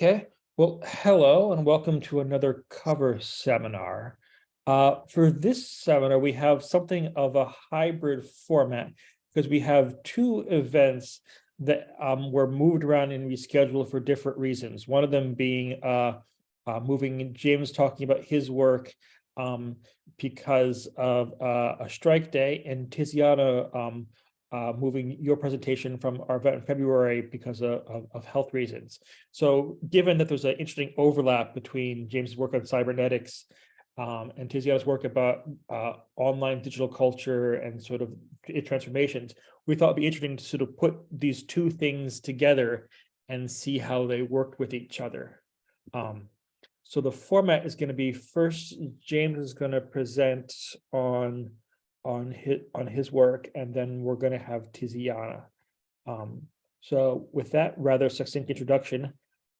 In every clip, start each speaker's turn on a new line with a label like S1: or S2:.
S1: Okay, well, hello and welcome to another cover seminar. For this seminar, we have something of a hybrid format because we have two events that were moved around and rescheduled for different reasons. One of them being moving James talking about his work because of a strike day, and Tiziana moving your presentation from our event in February because of health reasons. So given that there's an interesting overlap between James's work on cybernetics and Tiziana's work about online digital culture and sort of transformations, we thought it'd be interesting to sort of put these two things together and see how they worked with each other. So the format is going to be, first, James is going to present on his work, and then we're going to have Tiziana. So with that rather succinct introduction,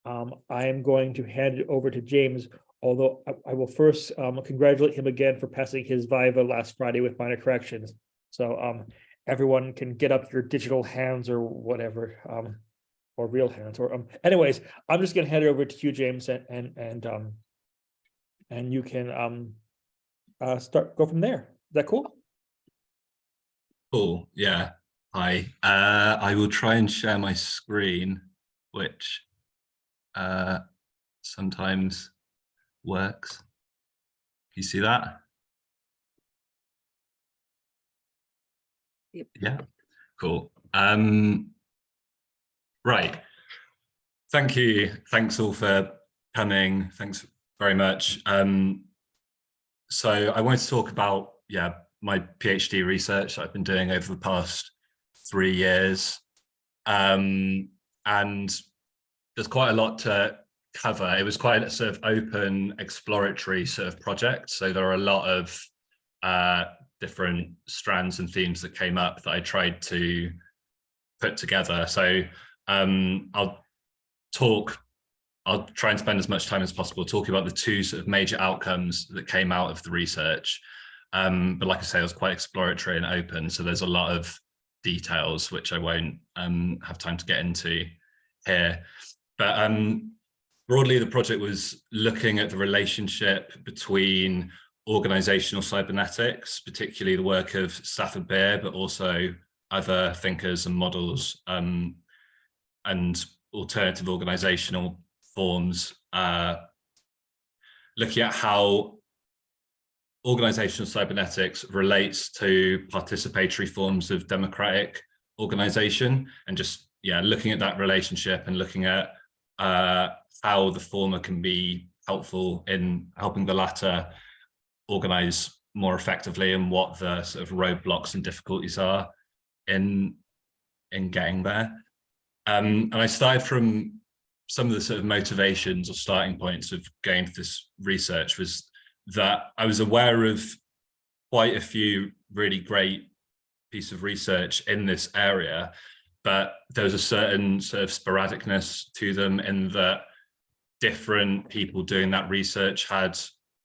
S1: I am going to hand it over to James, although I will first congratulate him again for passing his Viva last Friday with minor corrections. So everyone can get up your digital hands or whatever, or real hands, or anyways, I'm just going to hand it over to you, James, and you can go from there. Is that cool?
S2: Cool. Yeah. Hi. I will try and share my screen, which sometimes works. You see that?
S3: Yep.
S2: Yeah. Cool. Right. Thank you. Thanks all for coming. Thanks very much. So I wanted to talk about, my PhD research that I've been doing over the past 3 years. And there's quite a lot to cover. It was quite a sort of open, exploratory sort of project. So there are a lot of different strands and themes that came up that I tried to put together. So I'll try and spend as much time as possible talking about the two sort of major outcomes that came out of the research. But like I say, it was quite exploratory and open, so there's a lot of details which I won't have time to get into here. But broadly, the project was looking at the relationship between organizational cybernetics, particularly the work of Stafford Beer, but also other thinkers and models, and alternative organizational forms, looking at how organizational cybernetics relates to participatory forms of democratic organization, and just looking at that relationship and looking at how the former can be helpful in helping the latter organize more effectively, and what the sort of roadblocks and difficulties are in getting there. And I started from some of the sort of motivations or starting points of going to this research was that I was aware of quite a few really great pieces of research in this area, but there was a certain sort of sporadicness to them, in that different people doing that research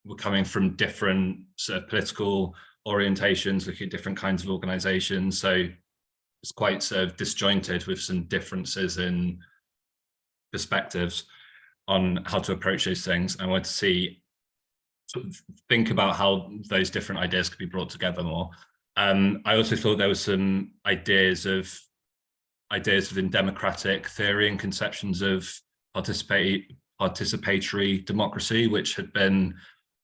S2: were coming from different sort of political orientations, looking at different kinds of organizations. So it's quite sort of disjointed, with some differences in perspectives on how to approach those things. I wanted to think about how those different ideas could be brought together more. I also thought there was some ideas within democratic theory and conceptions of participatory democracy, which had been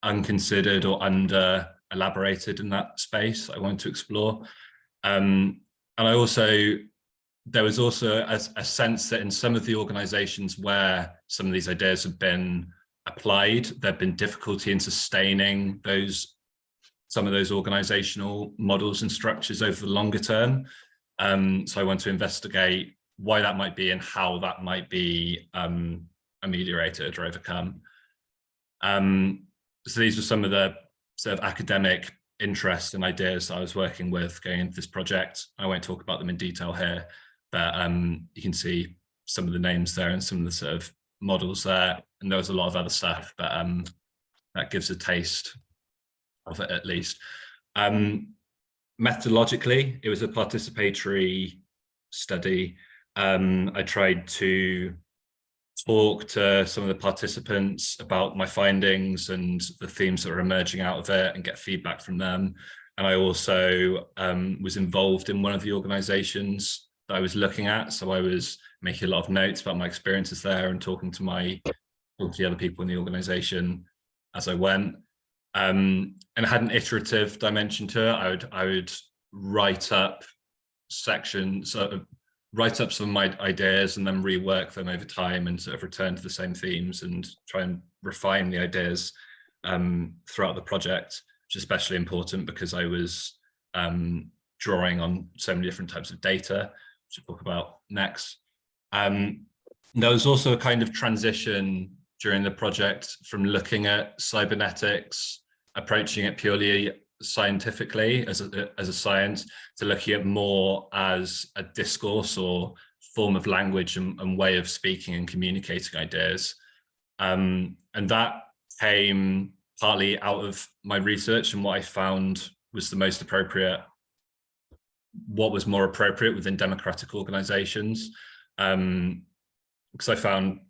S2: unconsidered or under elaborated in that space I wanted to explore. And there was also a sense that in some of the organizations where some of these ideas have been applied, there've been difficulty in sustaining some of those organizational models and structures over the longer term. So I want to investigate why that might be and how that might be ameliorated or overcome. So these were some of the sort of academic interests and ideas that I was working with going into this project. I won't talk about them in detail here, but you can see some of the names there and some of the sort of models there, and there was a lot of other stuff, but that gives a taste of it at least. Methodologically, it was a participatory study. I tried to talk to some of the participants about my findings and the themes that were emerging out of it and get feedback from them. And I also was involved in one of the organizations that I was looking at. So I was making a lot of notes about my experiences there and talking to the other people in the organization as I went. And it had an iterative dimension to it. I would write up sections, write up some of my ideas and then rework them over time and sort of return to the same themes and try and refine the ideas throughout the project, which is especially important because I was drawing on so many different types of data, which we'll talk about next. There was also a kind of transition during the project from looking at cybernetics, approaching it purely scientifically as a science, to looking at more as a discourse or form of language and way of speaking and communicating ideas. And that came partly out of my research and what I found was the most appropriate, what was more appropriate within democratic organizations. Because I found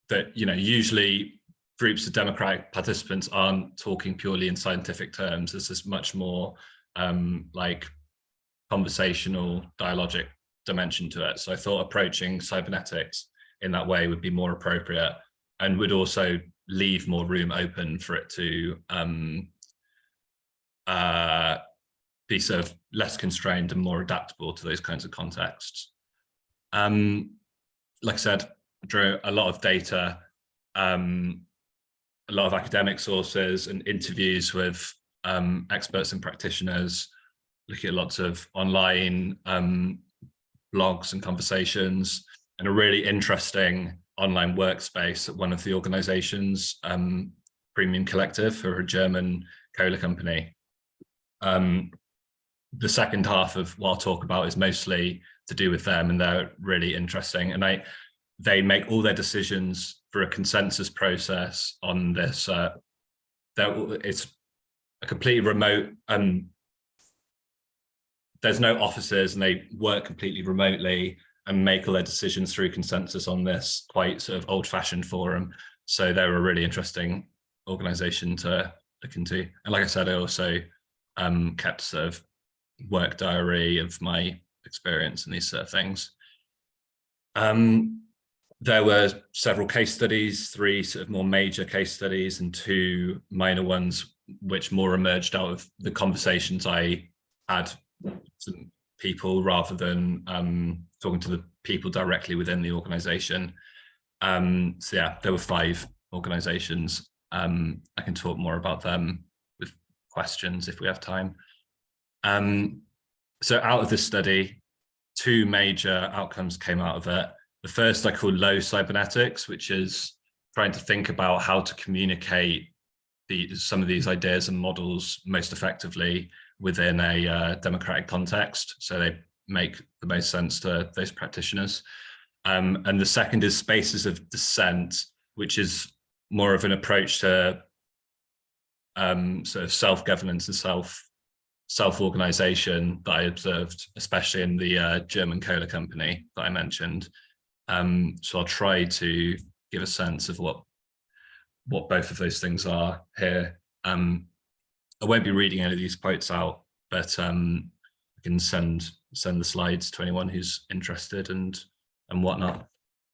S2: that, usually groups of democratic participants aren't talking purely in scientific terms. There's this much more like conversational, dialogic dimension to it. So I thought approaching cybernetics in that way would be more appropriate and would also leave more room open for it to be sort of less constrained and more adaptable to those kinds of contexts. Like I said, drew a lot of data, a lot of academic sources and interviews with experts and practitioners, looking at lots of online blogs and conversations, and a really interesting online workspace at one of the organizations, Premium Collective, who are a German cola company. The second half of what I'll talk about is mostly to do with them, and they're really interesting. And they make all their decisions for a consensus process on this. It's a completely remote, there's no offices, and they work completely remotely and make all their decisions through consensus on this quite sort of old-fashioned forum. So they're a really interesting organization to look into. And like I said, I also kept sort of work diary of my experience in these sort of things. There were several case studies, 3 sort of more major case studies and 2 minor ones, which more emerged out of the conversations I had with some people rather than talking to the people directly within the organization. So yeah, there were 5 organizations. I can talk more about them with questions if we have time. So out of this study, 2 major outcomes came out of it. The first I call low cybernetics, which is trying to think about how to communicate some of these ideas and models most effectively within a democratic context, so they make the most sense to those practitioners. And the second is spaces of dissent, which is more of an approach to sort of self-governance and self-organization that I observed, especially in the German cola company that I mentioned. So I'll try to give a sense of what both of those things are here. I won't be reading any of these quotes out, but I can send the slides to anyone who's interested and whatnot.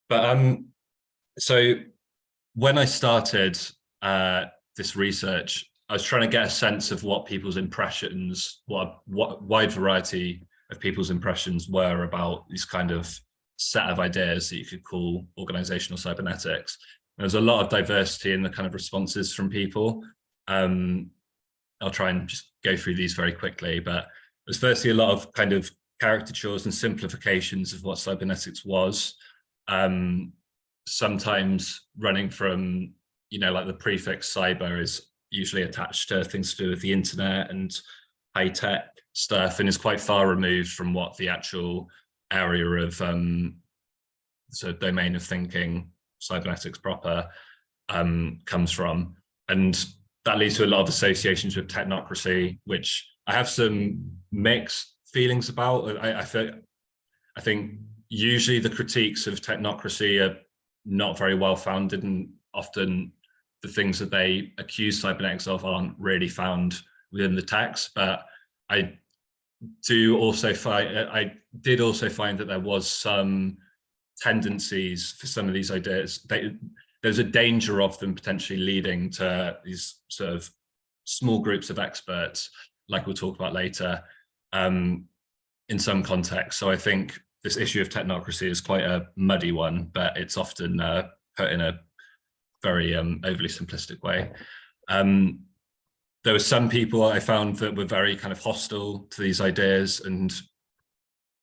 S2: But so when I started this research, I was trying to get a sense of what people's impressions, what wide variety of people's impressions were about these kind of set of ideas that you could call organizational cybernetics. There's a lot of diversity in the kind of responses from people. I'll try and just go through these very quickly, but there's firstly a lot of kind of caricatures and simplifications of what cybernetics was. Sometimes running from, like the prefix cyber is usually attached to things to do with the internet and high tech stuff, and is quite far removed from what the actual area of so domain of thinking, cybernetics proper, comes from. And that leads to a lot of associations with technocracy, which I have some mixed feelings about. I think usually the critiques of technocracy are not very well founded, and often the things that they accuse cybernetics of aren't really found within the text. But I did also find that there was some tendencies for some of these ideas. There's a danger of them potentially leading to these sort of small groups of experts, like we'll talk about later, in some contexts. So I think this issue of technocracy is quite a muddy one, but it's often put in a very overly simplistic way. There were some people I found that were very kind of hostile to these ideas and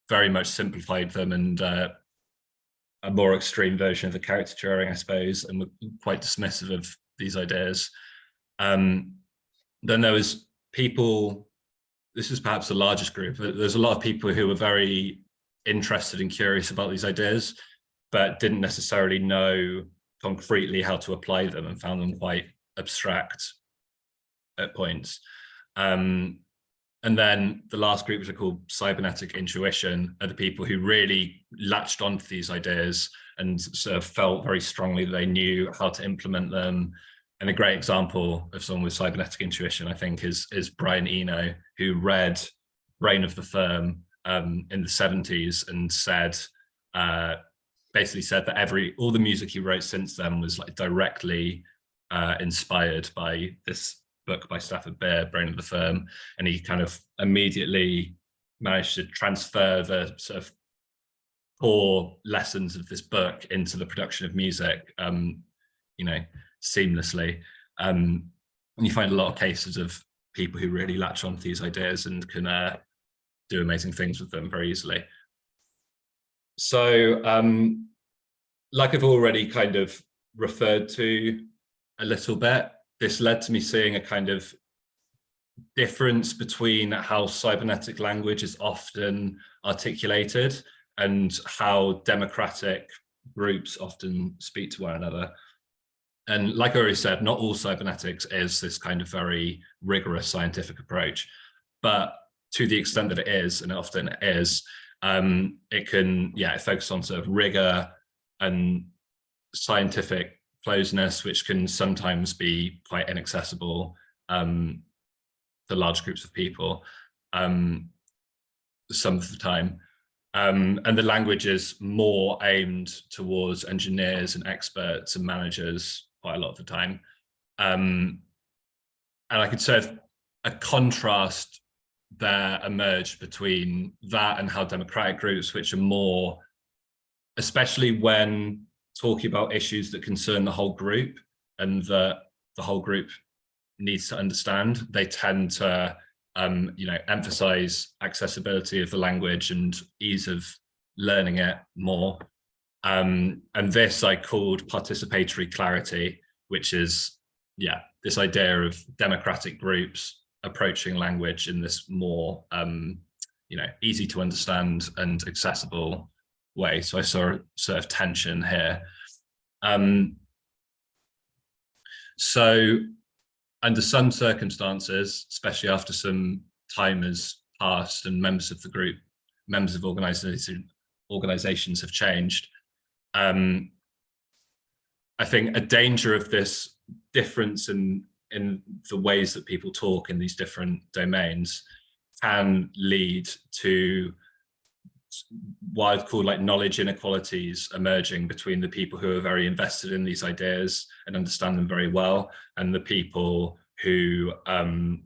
S2: very much simplified them, and a more extreme version of the caricaturing, I suppose, and were quite dismissive of these ideas. Then there was people, this is perhaps the largest group, but there's a lot of people who were very interested and curious about these ideas, but didn't necessarily know concretely how to apply them and found them quite abstract at points. And then the last group, which are called cybernetic intuition, are the people who really latched onto these ideas and sort of felt very strongly that they knew how to implement them. And a great example of someone with cybernetic intuition, I think, is Brian Eno, who read Reign of the Firm in the 70s and said, basically said that all the music he wrote since then was like directly inspired by this book by Stafford Beer, Reign of the Firm. And he kind of immediately managed to transfer the sort of core lessons of this book into the production of music, seamlessly. And you find a lot of cases of people who really latch onto these ideas and can do amazing things with them very easily. So, like I've already kind of referred to a little bit, this led to me seeing a kind of difference between how cybernetic language is often articulated and how democratic groups often speak to one another. And like I already said, not all cybernetics is this kind of very rigorous scientific approach, but to the extent that it is, and it often is, it can, it focuses on sort of rigor and scientific closeness, which can sometimes be quite inaccessible to large groups of people some of the time. And the language is more aimed towards engineers and experts and managers quite a lot of the time. And I could say a contrast there emerged between that and how democratic groups, which are more, especially when talking about issues that concern the whole group and that the whole group needs to understand, they tend to emphasize accessibility of the language and ease of learning it more. And this I called participatory clarity, which is, this idea of democratic groups approaching language in this more, easy to understand and accessible way. So I saw a sort of tension here. So under some circumstances, especially after some time has passed and members of the group, members of organizations have changed, I think a danger of this difference in the ways that people talk in these different domains can lead to what I'd call like knowledge inequalities emerging between the people who are very invested in these ideas and understand them very well, and the people who aren't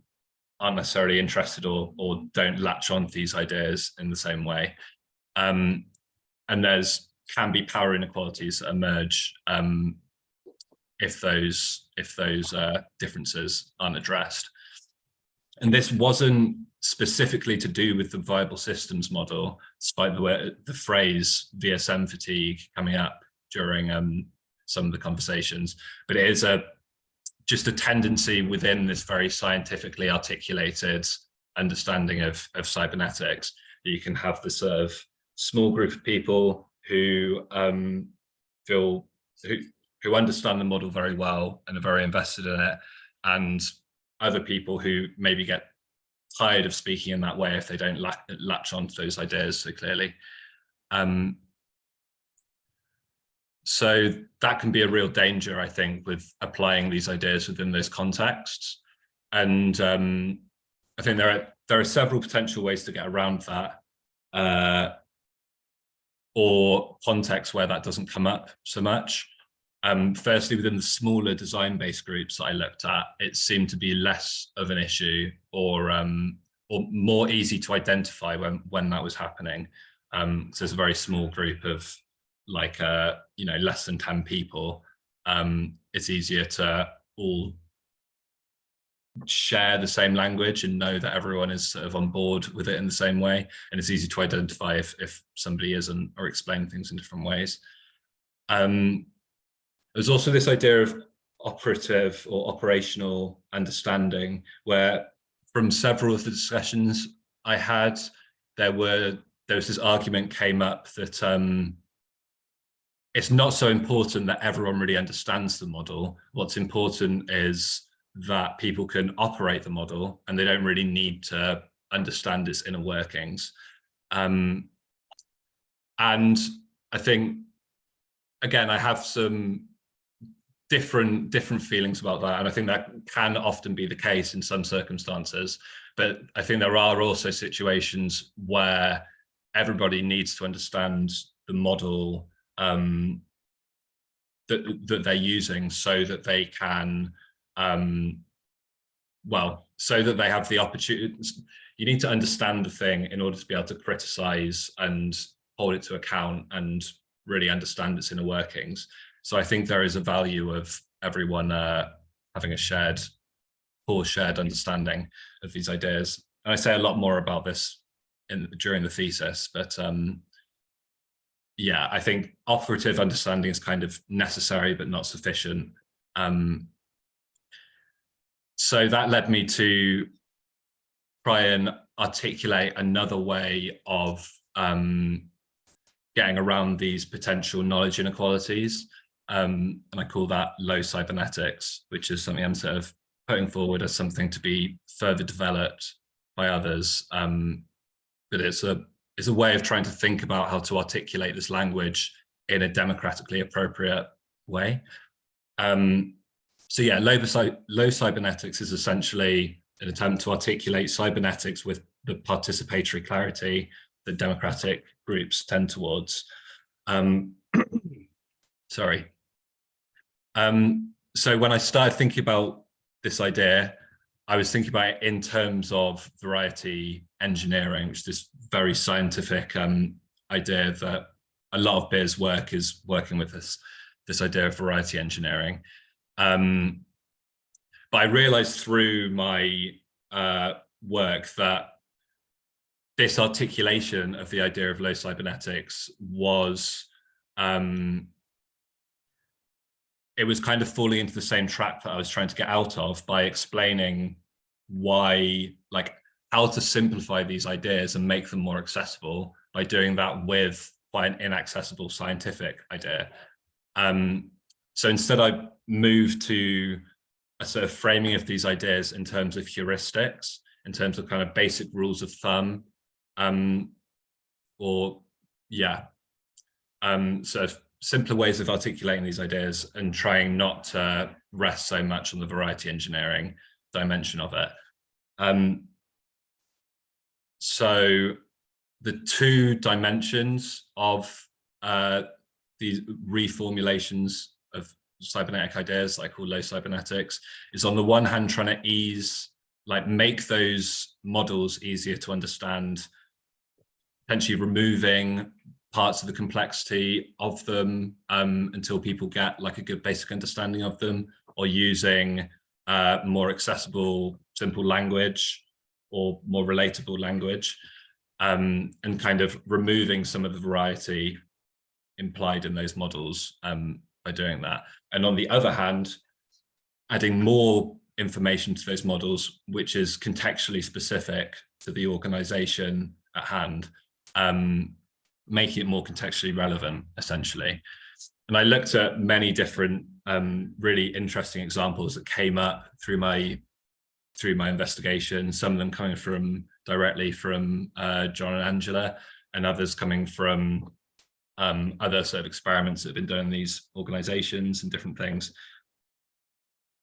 S2: necessarily interested or don't latch on to these ideas in the same way. And there's can be power inequalities that emerge if those differences aren't addressed. And this wasn't specifically to do with the viable systems model, despite the phrase VSM fatigue coming up during some of the conversations, but it is just a tendency within this very scientifically articulated understanding of cybernetics that you can have this sort of small group of people who who understand the model very well and are very invested in it, and other people who maybe get tired of speaking in that way if they don't latch onto those ideas so clearly. so that can be a real danger, I think, with applying these ideas within those contexts. And I think there are several potential ways to get around that, or contexts where that doesn't come up so much. Firstly, within the smaller design-based groups that I looked at, it seemed to be less of an issue, or more easy to identify when that was happening. So there's a very small group of like less than 10 people. It's easier to all share the same language and know that everyone is sort of on board with it in the same way, and it's easy to identify if somebody isn't, or explain things in different ways. There's also this idea of operative or operational understanding, where from several of the discussions I had, there was this argument came up that it's not so important that everyone really understands the model. What's important is that people can operate the model, and they don't really need to understand its inner workings. And I think, again, I have some different feelings about that, and I think that can often be the case in some circumstances. But I think there are also situations where everybody needs to understand the model that they're using, so that they can so that they have the opportunity. You need to understand the thing in order to be able to criticize and hold it to account and really understand its inner workings. So I think there is a value of everyone having a shared understanding of these ideas. And I say a lot more about this during the thesis, but yeah, I think operative understanding is kind of necessary but not sufficient. So that led me to try and articulate another way of getting around these potential knowledge inequalities. And I call that low cybernetics, which is something I'm sort of putting forward as something to be further developed by others. But it's a way of trying to think about how to articulate this language in a democratically appropriate way. So yeah, low cybernetics is essentially an attempt to articulate cybernetics with the participatory clarity that democratic groups tend towards. Sorry. So when I started thinking about this idea, I was thinking about it in terms of variety engineering, which is this very scientific idea that a lot of Beer's work is working with this idea of variety engineering. But I realized through my work that this articulation of the idea of low cybernetics was it was kind of falling into the same trap that I was trying to get out of by explaining why, like, how to simplify these ideas and make them more accessible by doing that with quite an inaccessible scientific idea. So instead I moved to a sort of framing of these ideas in terms of heuristics, in terms of kind of basic rules of thumb, sort of simpler ways of articulating these ideas and trying not to rest so much on the variety engineering dimension of it. So the two dimensions of these reformulations of cybernetic ideas that I call low cybernetics is, on the one hand, trying to make those models easier to understand, potentially removing parts of the complexity of them until people get like a good basic understanding of them, or using more accessible, simple language or more relatable language, and kind of removing some of the variety implied in those models by doing that. And on the other hand, adding more information to those models, which is contextually specific to the organization at hand, making it more contextually relevant, essentially. And I looked at many different really interesting examples that came up through my investigation, some of them coming directly from John and Angela, and others coming from other sort of experiments that have been done in these organizations and different things.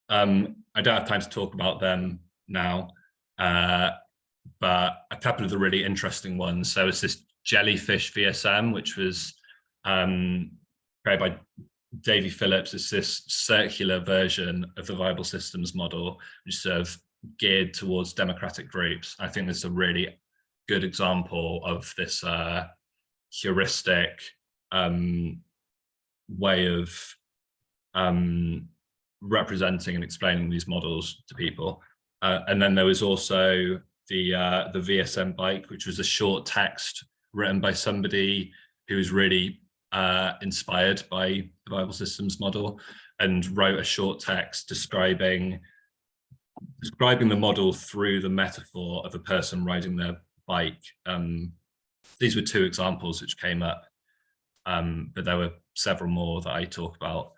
S2: I don't have time to talk about them now, but a couple of the really interesting ones. So it's this jellyfish VSM, which was created by Davy Phillips. It's this circular version of the viable systems model, which is sort of geared towards democratic groups. I think this is a really good example of this heuristic way of representing and explaining these models to people. And then there was also the VSM bike, which was a short text written by somebody who was really inspired by the viable systems model and wrote a short text describing the model through the metaphor of a person riding their bike. These were two examples which came up, but there were several more that I talk about.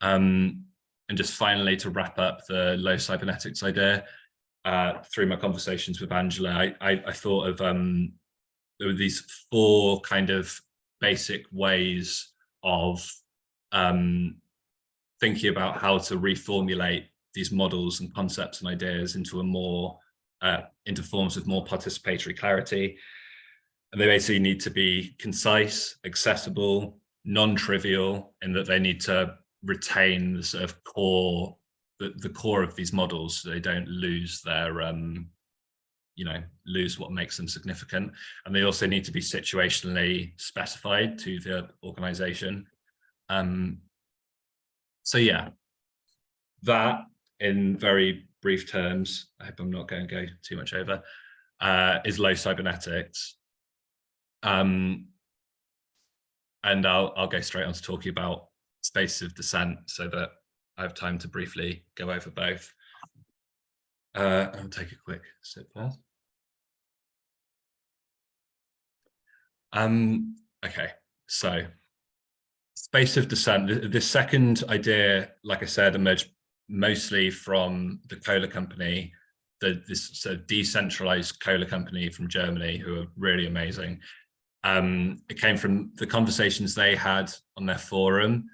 S2: And just finally, to wrap up the low cybernetics idea, through my conversations with Angela, I thought of there were these four kind of basic ways of thinking about how to reformulate these models and concepts and ideas into a more into forms of more participatory clarity. And they basically need to be concise, accessible, non-trivial, in that they need to retain the sort of core, the core of these models, so they don't lose their lose what makes them significant. And they also need to be situationally specified to the organization. So yeah, that in very brief terms, I hope I'm not going to go too much over, is low cybernetics. And I'll go straight on to talking about space of dissent so that I have time to briefly go over both. I'll take a quick sip first. Okay, so space of dissent. The second idea, like I said, emerged mostly from the cola company, this sort of decentralized cola company from Germany, who are really amazing. It came from the conversations they had on their forum.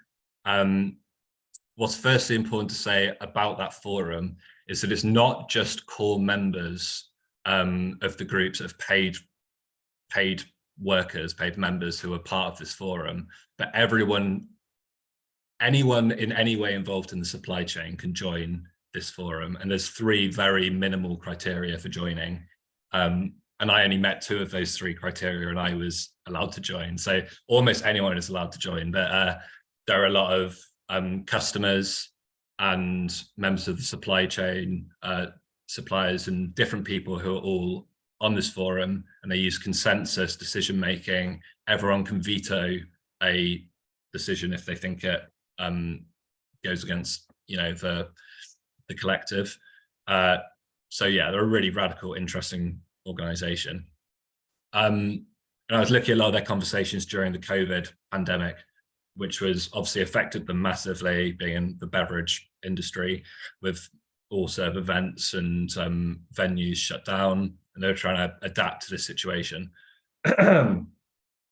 S2: What's firstly important to say about that forum is that it's not just core members of the groups of paid workers, paid members who are part of this forum, but anyone in any way involved in the supply chain can join this forum. And there's three very minimal criteria for joining. And I only met two of those three criteria and I was allowed to join. So almost anyone is allowed to join, but there are a lot of customers and members of the supply chain, suppliers and different people who are all on this forum, and they use consensus decision making. Everyone can veto a decision if they think it goes against the collective. So yeah, they're a really radical, interesting organization. And I was looking at a lot of their conversations during the COVID pandemic, which was obviously affected them massively, being in the beverage industry, with all sort of events and venues shut down, and they were trying to adapt to this situation. And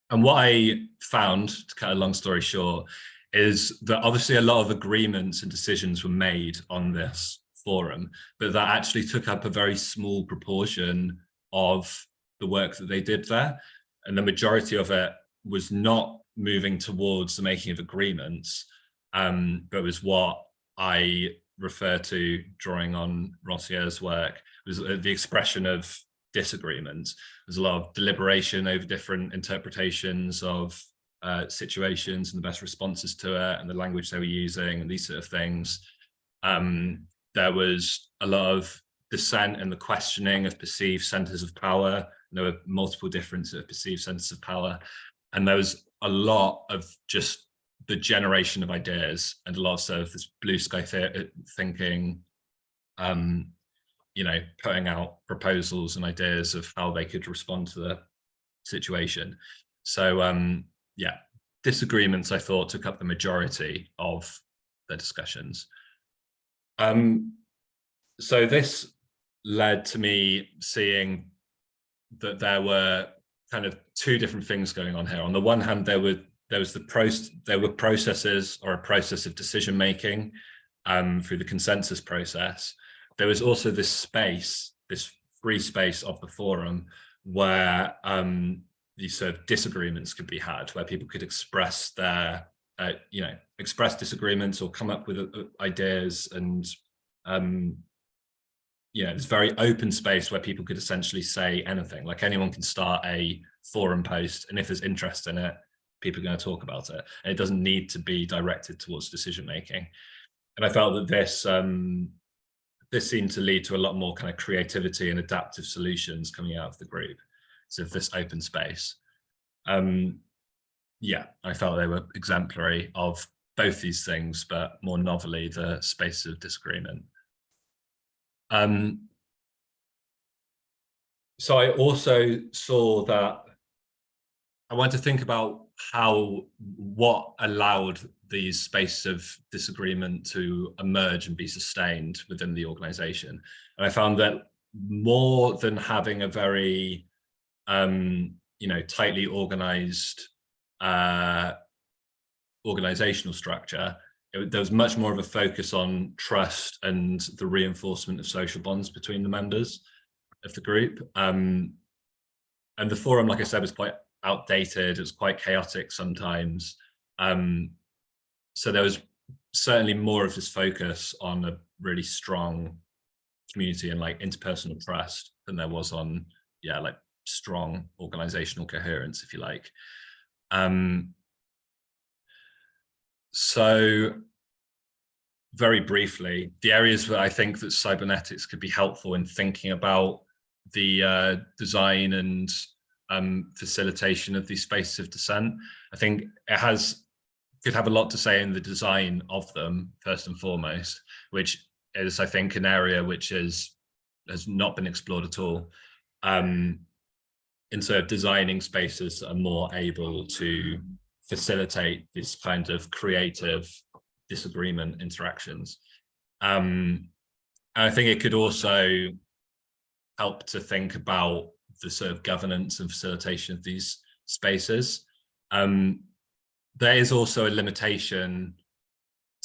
S2: what I found, to cut a long story short, is that obviously a lot of agreements and decisions were made on this forum, but that actually took up a very small proportion of the work that they did there. And the majority of it was not moving towards the making of agreements, but was what I refer to, drawing on Rossier's work, was the expression of disagreement. There's a lot of deliberation over different interpretations of situations and the best responses to it and the language they were using and these sort of things. There was a lot of dissent and the questioning of perceived centers of power. And there were multiple different sort of perceived centers of power. And there was a lot of just the generation of ideas and a lot of sort of this blue sky thinking, putting out proposals and ideas of how they could respond to the situation. So yeah, disagreements, I thought, took up the majority of the discussions. So this led to me seeing that there were kind of two different things going on here. On the one hand, there were processes, or a process of decision making through the consensus process. There was also this space, this free space of the forum, where these sort of disagreements could be had, where people could express their express disagreements or come up with ideas, and it's very open space where people could essentially say anything. Like, anyone can start a forum post, and if there's interest in it, people are going to talk about it, and it doesn't need to be directed towards decision making. And I felt that this seemed to lead to a lot more kind of creativity and adaptive solutions coming out of the group. So this open space. I felt they were exemplary of both these things, but more novelly, the space of disagreement. So I also saw that I wanted to think about what allowed these spaces of disagreement to emerge and be sustained within the organization. And I found that more than having a very tightly organized organizational structure, there was much more of a focus on trust and the reinforcement of social bonds between the members of the group. And the forum, like I said, was quite outdated. It was quite chaotic sometimes. So there was certainly more of this focus on a really strong community and like interpersonal trust than there was on, like strong organizational coherence, if you like. So very briefly, the areas that I think that cybernetics could be helpful in thinking about the design and facilitation of these spaces of dissent. I think it could have a lot to say in the design of them, first and foremost, which is, I think, an area which has not been explored at all. In sort of designing spaces that are more able to facilitate this kind of creative disagreement interactions. And I think it could also help to think about the sort of governance and facilitation of these spaces. There is also a limitation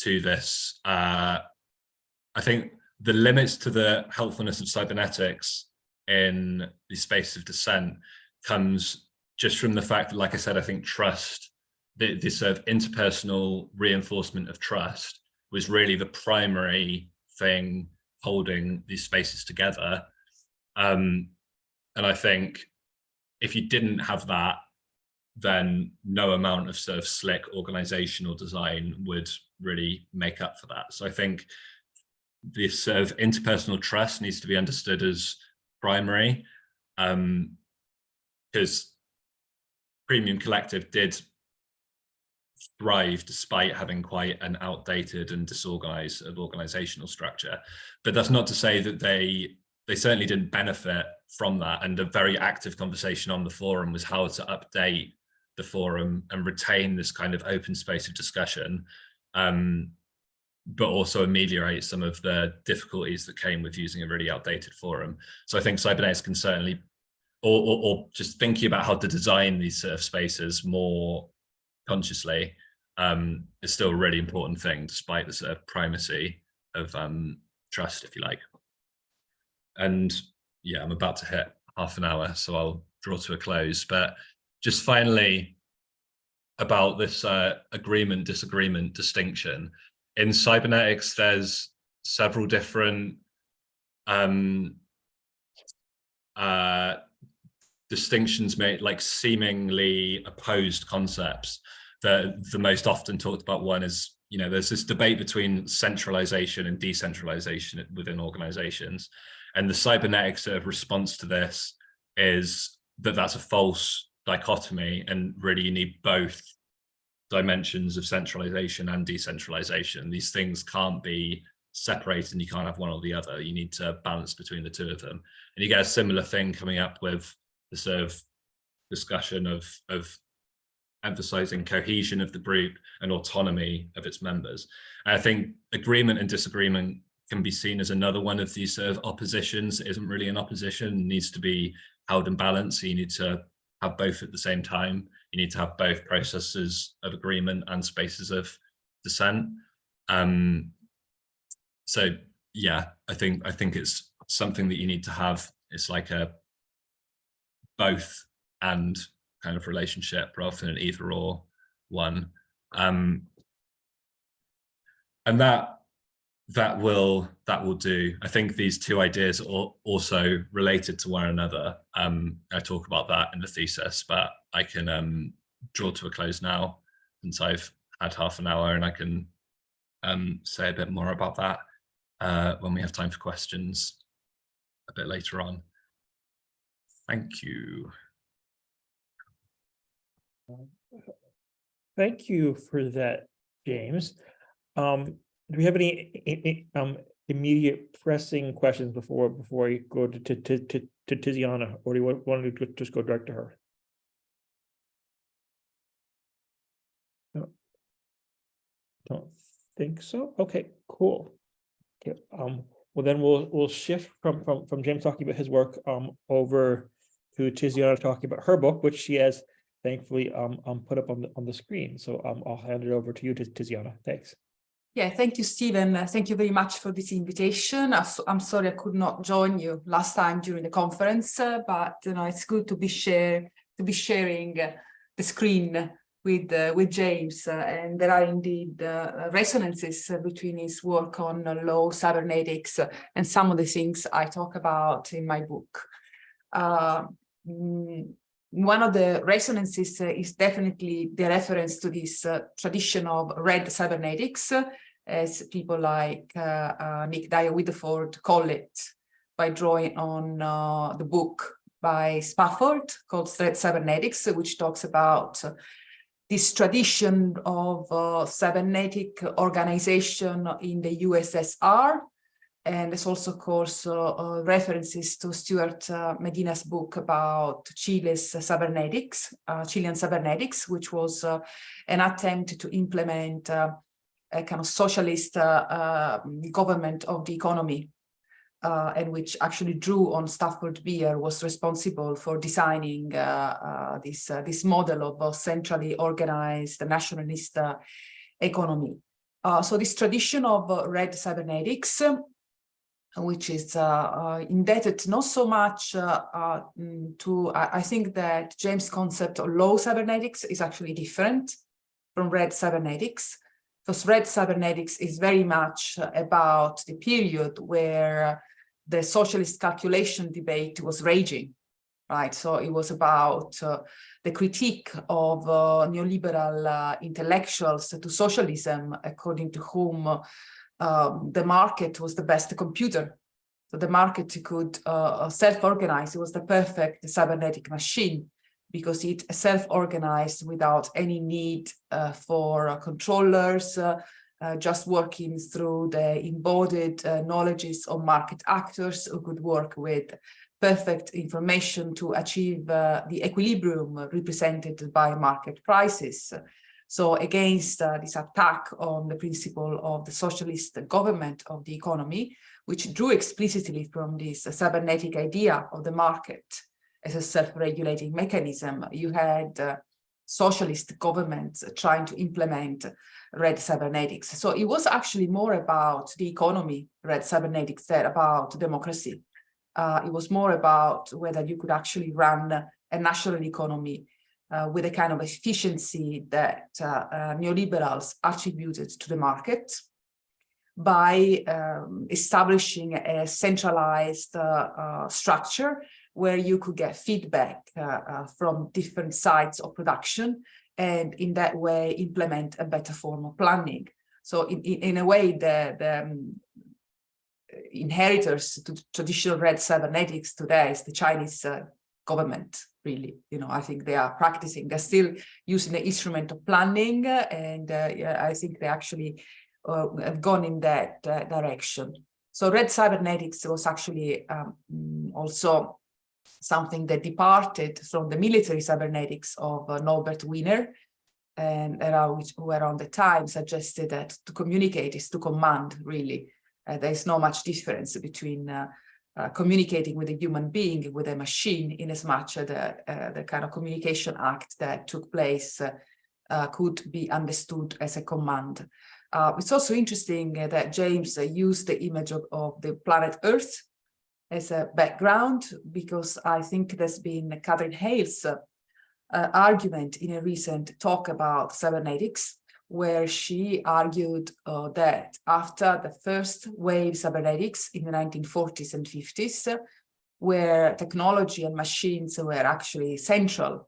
S2: to this. I think the limits to the helpfulness of cybernetics in the space of dissent comes just from the fact that, like I said, I think trust, this sort of interpersonal reinforcement of trust was really the primary thing holding these spaces together. And I think if you didn't have that, then no amount of sort of slick organizational design would really make up for that. So I think this sort of interpersonal trust needs to be understood as primary, because Premium Collective did thrive despite having quite an outdated and disorganized organizational structure. But that's not to say that they certainly didn't benefit from that. And a very active conversation on the forum was how to update the forum and retain this kind of open space of discussion, but also ameliorate some of the difficulties that came with using a really outdated forum. So I think cybernetics can certainly, or just thinking about how to design these sort of spaces more consciously, is still a really important thing, despite the sort of primacy of trust, if you like. And yeah, I'm about to hit half an hour, so I'll draw to a close. But just finally, about this agreement, disagreement distinction. In cybernetics, there's several different distinctions made, like seemingly opposed concepts. The most often talked about one is, there's this debate between centralization and decentralization within organizations. And the cybernetic sort of response to this is that that's a false dichotomy, and really you need both dimensions of centralization and decentralization. These things can't be separated, and you can't have one or the other. You need to balance between the two of them. And you get a similar thing coming up with the sort of discussion of emphasizing cohesion of the group and autonomy of its members. And I think agreement and disagreement can be seen as another one of these sort of oppositions. It isn't really an opposition, it needs to be held in balance. So you need to have both at the same time. You need to have both processes of agreement and spaces of dissent. So yeah, I think it's something that you need to have. It's like a both and kind of relationship rather than an either or one. And that will do. I think these two ideas are also related to one another. I talk about that in the thesis, but I can draw to a close now since I've had half an hour, and I can say a bit more about that when we have time for questions a bit later on. Thank you.
S1: Thank you for that, James. Do we have any immediate pressing questions before we go to Tiziana, or do you want to just go direct to her? No, don't think so. Okay, cool. Okay, well then we'll shift from James talking about his work over to Tiziana talking about her book, which she has thankfully put up on the screen. So I'll hand it over to you, Tiziana. Thanks.
S3: Yeah, thank you, Stephen. Thank you very much for this invitation. I'm sorry I could not join you last time during the conference, but it's good to be sharing the screen with James, and there are indeed resonances between his work on low cybernetics and some of the things I talk about in my book. One of the resonances is definitely the reference to this tradition of red cybernetics, as people like Nick Dyer-Witheford call it, by drawing on the book by Stafford called Red Cybernetics, which talks about this tradition of cybernetic organization in the USSR. And there's also, of course, references to Stuart Medina's book about Chilean cybernetics, which was an attempt to implement a kind of socialist government of the economy, and which actually drew on Stafford Beer, was responsible for designing this model of a centrally organized nationalist economy. So this tradition of red cybernetics, which is indebted not so much to, I think that James' concept of low cybernetics is actually different from red cybernetics, because red cybernetics is very much about the period where the socialist calculation debate was raging, right? So it was about the critique of neoliberal intellectuals to socialism, according to whom the market was the best computer. So the market could self-organize. It was the perfect cybernetic machine because it self-organized without any need for controllers, just working through the embodied knowledges of market actors who could work with perfect information to achieve the equilibrium represented by market prices. So against this attack on the principle of the socialist government of the economy, which drew explicitly from this cybernetic idea of the market as a self-regulating mechanism, you had socialist governments trying to implement red cybernetics. So it was actually more about the economy, red cybernetics, than about democracy. It was more about whether you could actually run a national economy with a kind of efficiency that neoliberals attributed to the market by establishing a centralized structure where you could get feedback from different sides of production, and in that way implement a better form of planning. So in a way, the inheritors to traditional red cybernetics today is the Chinese government, really. I think they are practicing, they're still using the instrument of planning, and I think they actually have gone in that direction. So red cybernetics was actually also something that departed from the military cybernetics of Norbert Wiener, and who around the time suggested that to communicate is to command, really. There's not much difference between communicating with a human being, with a machine, in as much the kind of communication act that took place could be understood as a command. It's also interesting that James used the image of the planet Earth as a background, because I think there's been Catherine Hale's argument in a recent talk about cybernetics, where she argued that after the first wave cybernetics in the 1940s and 50s, where technology and machines were actually central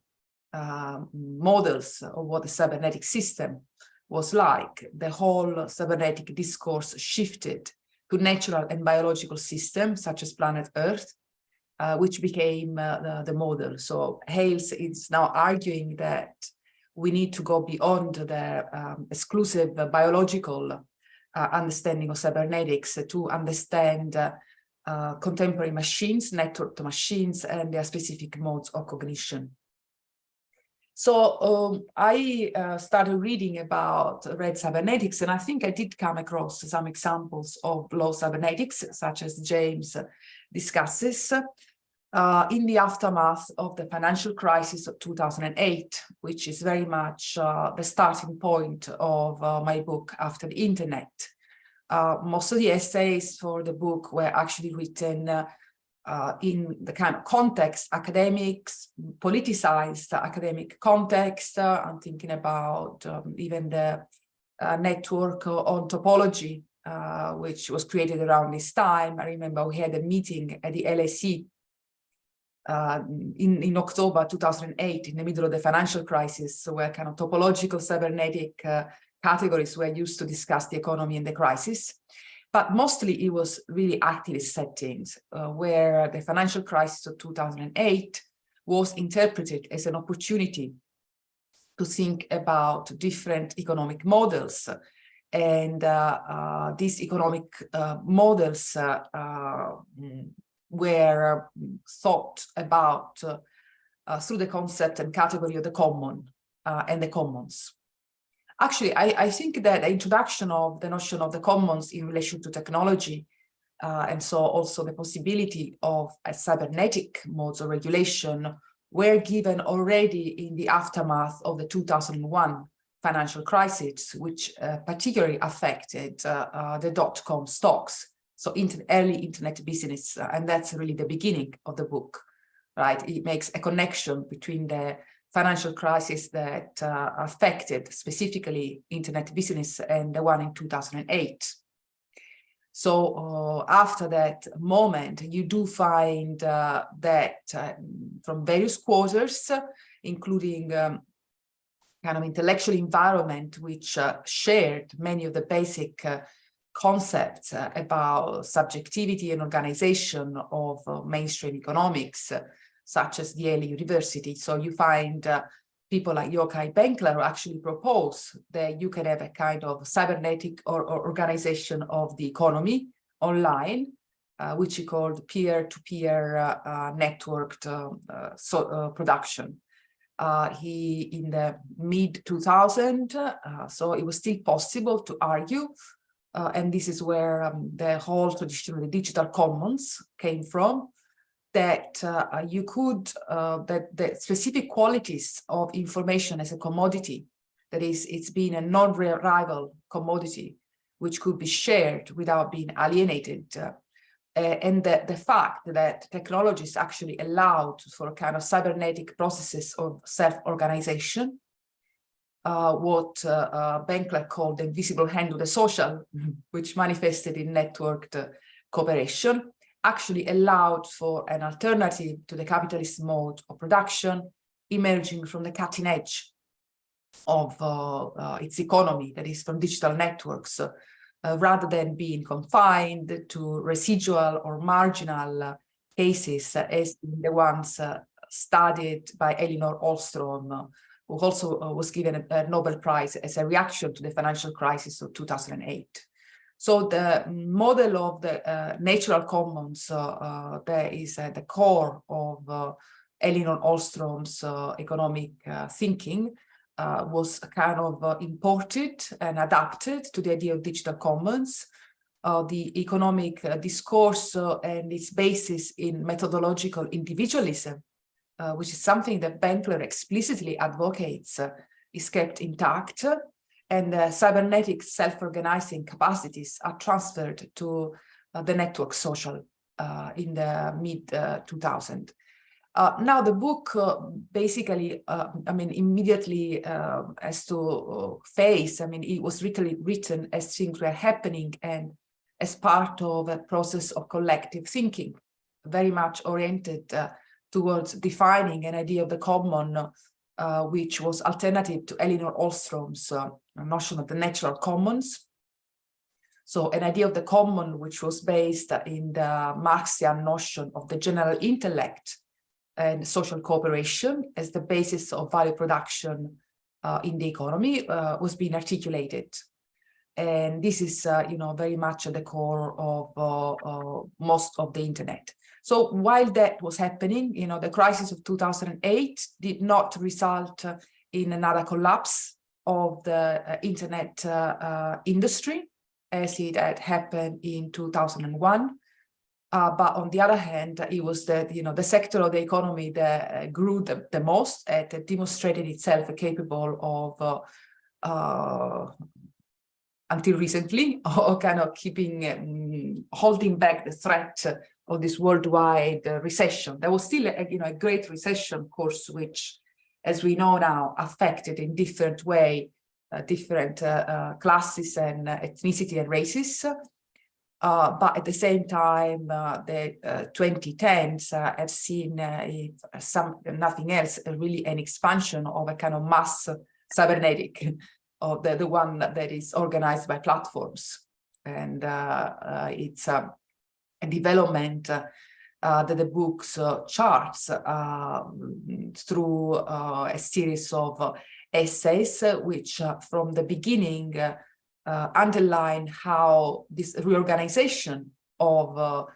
S3: models of what the cybernetic system was like, the whole cybernetic discourse shifted to natural and biological systems such as planet Earth, which became the model. So Hales is now arguing that we need to go beyond the exclusive biological understanding of cybernetics to understand contemporary machines, networked machines, and their specific modes of cognition. So I started reading about red cybernetics, and I think I did come across some examples of low cybernetics, such as James discusses, in the aftermath of the financial crisis of 2008, which is very much the starting point of my book, After the Internet. Most of the essays for the book were actually written in the kind of context, academics, politicized academic context. I'm thinking about even the network on topology, which was created around this time. I remember we had a meeting at the LSE in October 2008, in the middle of the financial crisis, where kind of topological cybernetic categories were used to discuss the economy and the crisis. But mostly it was really activist settings where the financial crisis of 2008 was interpreted as an opportunity to think about different economic models. And these economic models were thought about through the concept and category of the common and the commons. Actually, I think that the introduction of the notion of the commons in relation to technology, and so also the possibility of a cybernetic modes of regulation, were given already in the aftermath of the 2001 financial crisis, which particularly affected the dot-com stocks, so early internet business, and that's really the beginning of the book, right? It makes a connection between the financial crisis that affected specifically internet business and the one in 2008. So after that moment, you do find that from various quarters, including kind of intellectual environment, which shared many of the basic concepts about subjectivity and organization of mainstream economics, such as the Yale University. So you find people like Yochai Benkler who actually propose that you can have a kind of cybernetic or organization of the economy online, which he called peer-to-peer networked production. He, in the mid-2000s, so it was still possible to argue, and this is where the whole tradition of the digital commons came from, that you could, that the specific qualities of information as a commodity, that is, it's been a non-rival commodity, which could be shared without being alienated, and the fact that technologies actually allowed for a kind of cybernetic processes of self-organization, what Benkler called the invisible hand of the social, which manifested in networked cooperation, actually allowed for an alternative to the capitalist mode of production, emerging from the cutting edge of its economy, that is from digital networks, rather than being confined to residual or marginal cases as the ones studied by Elinor Ostrom, who also was given a Nobel Prize as a reaction to the financial crisis of 2008. So the model of the natural commons that is at the core of Elinor Ostrom's economic thinking was kind of imported and adapted to the idea of digital commons, the economic discourse and its basis in methodological individualism, which is something that Benkler explicitly advocates, is kept intact, and cybernetic self-organizing capacities are transferred to the network social in the mid-2000s. Now the book basically, immediately has to face, it was written as things were happening and as part of a process of collective thinking, very much oriented towards defining an idea of the common, which was alternative to Elinor Ostron's notion of the natural commons. So an idea of the common, which was based in the Marxian notion of the general intellect and social cooperation as the basis of value production in the economy, was being articulated. And this is, very much at the core of most of the internet. So while that was happening, the crisis of 2008 did not result in another collapse of the internet industry, as it had happened in 2001. But on the other hand, it was the sector of the economy that grew the most, that demonstrated itself capable of, until recently, or kind of holding back the threat of this worldwide recession. There was still a great recession, of course, which, as we know now, affected in different way different classes and ethnicity and races. But at the same time, the 2010s have seen, nothing else, really an expansion of a kind of mass cybernetic, or the one that is organized by platforms. And it's a development that the book's charts through a series of essays, which from the beginning underline how this reorganization of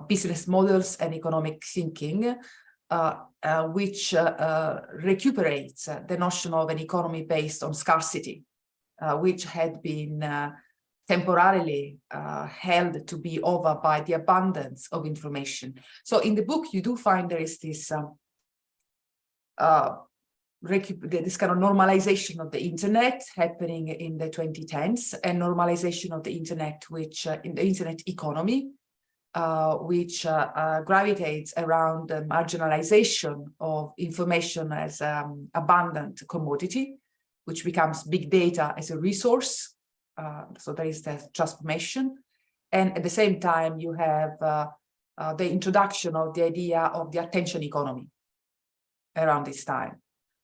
S3: business models and economic thinking, which recuperates the notion of an economy based on scarcity, which had been temporarily held to be over by the abundance of information. So in the book, you do find there is this this kind of normalization of the internet happening in the 2010s, and normalization of the internet, which in the internet economy, which gravitates around the marginalization of information as abundant commodity, which becomes big data as a resource. So there is the transformation. And at the same time, you have the introduction of the idea of the attention economy around this time.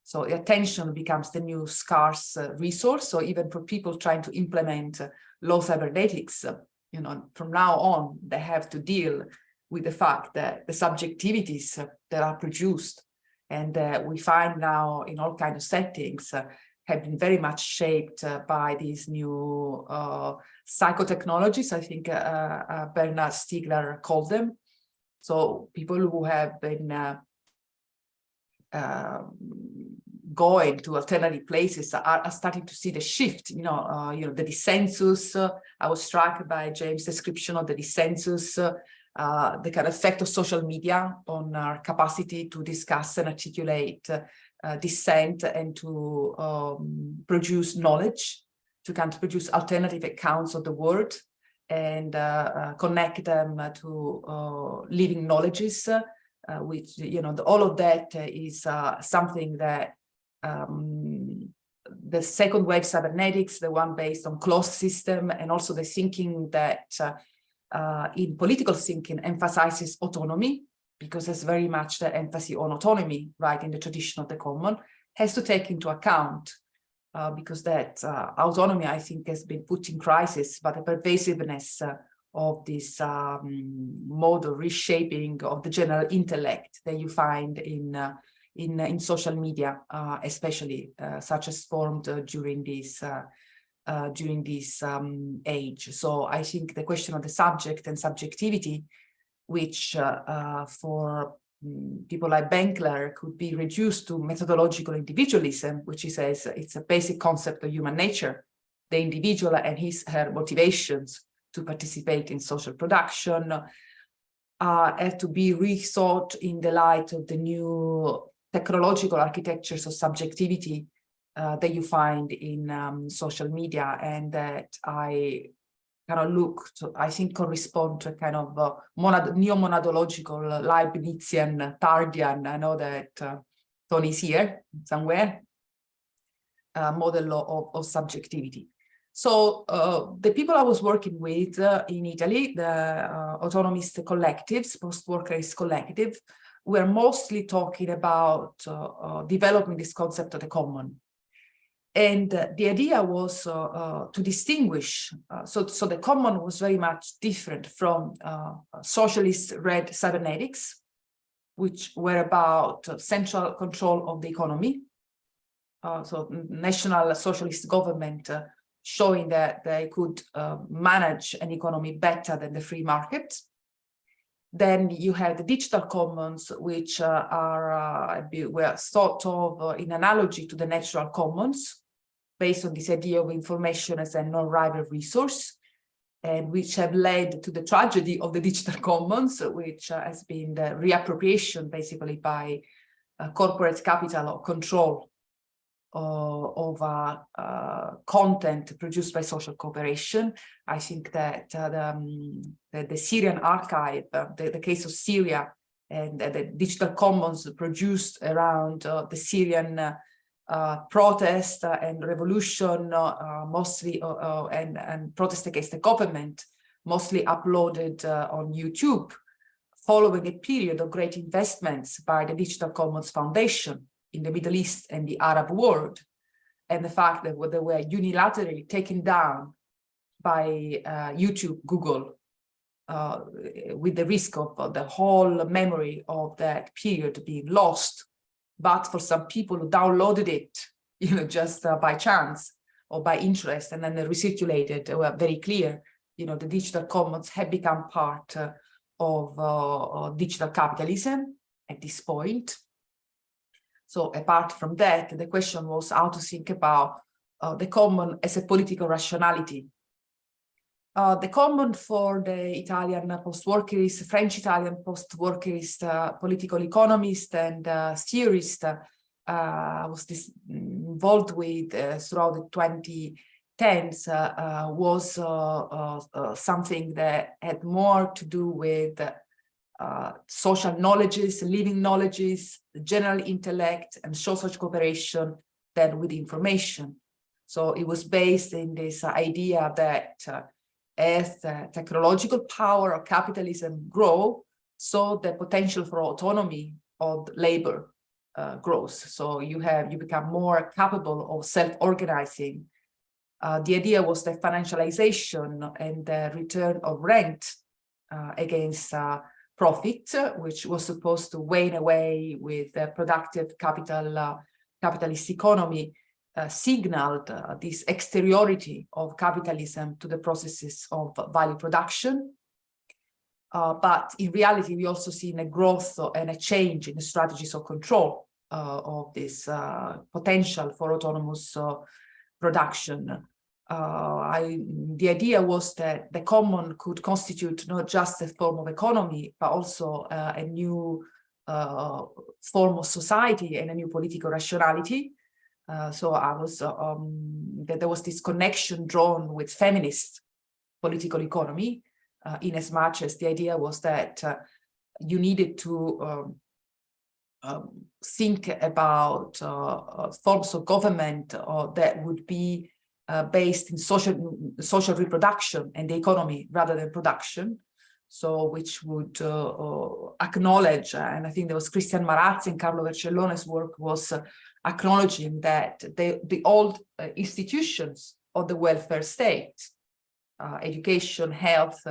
S3: So the attention becomes the new scarce resource. So even for people trying to implement low cybernetics, from now on, they have to deal with the fact that the subjectivities that are produced and we find now in all kinds of settings have been very much shaped by these new psychotechnologies, I think Bernard Stiegler called them. So people who have been going to alternative places are starting to see the shift. The dissensus. I was struck by James' description of the dissensus, the kind of effect of social media on our capacity to discuss and articulate dissent and to produce knowledge, to kind of produce alternative accounts of the world and connect them to living knowledges, which, all of that is something that the second wave cybernetics, the one based on closed system, and also the thinking that in political thinking emphasizes autonomy, because there's very much the emphasis on autonomy, right, in the tradition of the common, has to take into account, because that autonomy, I think, has been put in crisis by the pervasiveness of this mode of reshaping of the general intellect that you find in social media, especially such as formed during this age. So I think the question of the subject and subjectivity, which for people like Benkler could be reduced to methodological individualism, which he says it's a basic concept of human nature, the individual and her motivations to participate in social production have to be rethought in the light of the new technological architectures of subjectivity that you find in social media, and that I kind of look to, I think, correspond to a kind of neo-monadological Leibnizian Tardian. I know that Tony's here somewhere, model of subjectivity. So the people I was working with in Italy, the autonomist collectives, post-workerist collective, were mostly talking about developing this concept of the common. And the idea was to distinguish, so the common was very much different from socialist-read cybernetics, which were about central control of the economy. So national socialist government showing that they could manage an economy better than the free market. Then you have the digital commons, which were thought of in analogy to the natural commons, based on this idea of information as a non-rival resource, and which have led to the tragedy of the digital commons, which has been the reappropriation basically by corporate capital or control of content produced by social cooperation. I think that the Syrian archive, the case of Syria, and the digital commons produced around the Syrian protest and revolution, mostly and protest against the government, mostly uploaded on YouTube, following a period of great investments by the Digital Commons Foundation in the Middle East and the Arab world, and the fact that they were unilaterally taken down by YouTube, Google, with the risk of the whole memory of that period being lost. But for some people who downloaded it, just by chance or by interest, and then they recirculated, they were very clear, the digital commons had become part of digital capitalism at this point. So apart from that, the question was how to think about the common as a political rationality. The common for the Italian post-workerist, French-Italian post-workerist political economist and theorist was involved with throughout the 2010s was something that had more to do with social knowledges, living knowledges, general intellect, and social cooperation than with information. So it was based in this idea that as the technological power of capitalism grow, so the potential for autonomy of labor grows. So you become more capable of self-organizing. The idea was that financialization and the return of rent against profit, which was supposed to wane away with the productive capitalist economy, signaled this exteriority of capitalism to the processes of value production. But in reality, we also see a growth and a change in the strategies of control of this potential for autonomous production. The idea was that the common could constitute not just a form of economy, but also a new form of society and a new political rationality. So that there was this connection drawn with feminist political economy, in as much as the idea was that you needed to think about forms of government that would be based in social reproduction and the economy rather than production. So which would acknowledge, and I think there was Christian Marazzi and Carlo Vercellone's work was acknowledging that the old institutions of the welfare state, education, health,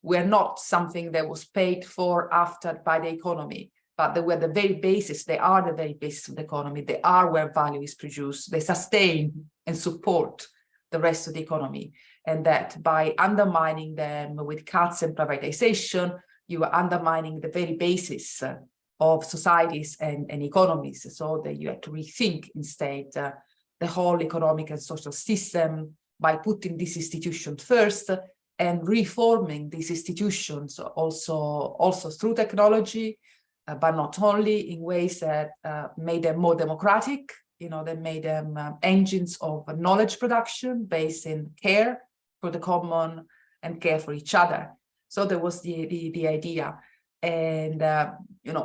S3: were not something that was paid for after by the economy, but they were the very basis, they are the very basis of the economy, they are where value is produced, they sustain and support the rest of the economy. And that by undermining them with cuts and privatization, you are undermining the very basis of societies and economies, so that you have to rethink instead the whole economic and social system by putting this institution first and reforming these institutions also through technology, but not only, in ways that made them more democratic. They made them engines of knowledge production based in care for the common and care for each other. So there was the idea. And,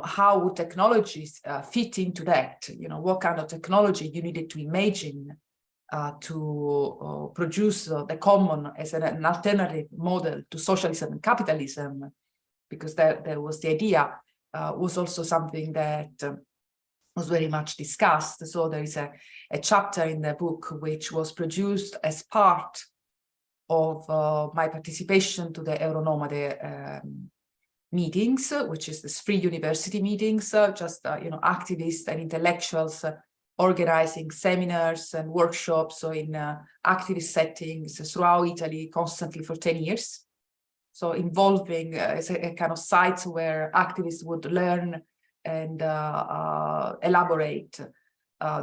S3: how would technologies fit into that? What kind of technology you needed to imagine to produce the common as an alternative model to socialism and capitalism, because there was the idea, was also something that was very much discussed. So there is a chapter in the book which was produced as part of my participation to the Euronomade meetings, which is this free university meetings, activists and intellectuals organizing seminars and workshops, so in activist settings throughout Italy, constantly for 10 years. So involving as a kind of site where activists would learn and elaborate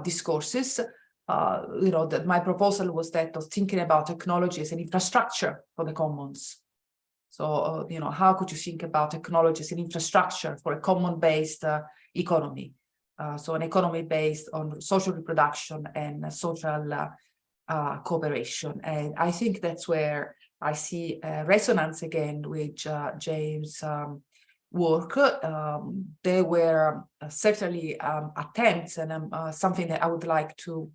S3: discourses. That my proposal was that of thinking about technology as an infrastructure for the commons. So, how could you think about technology as an infrastructure for a common-based economy? So an economy based on social reproduction and social cooperation. And I think that's where I see resonance again with James' work. There were certainly attempts, and something that I would like to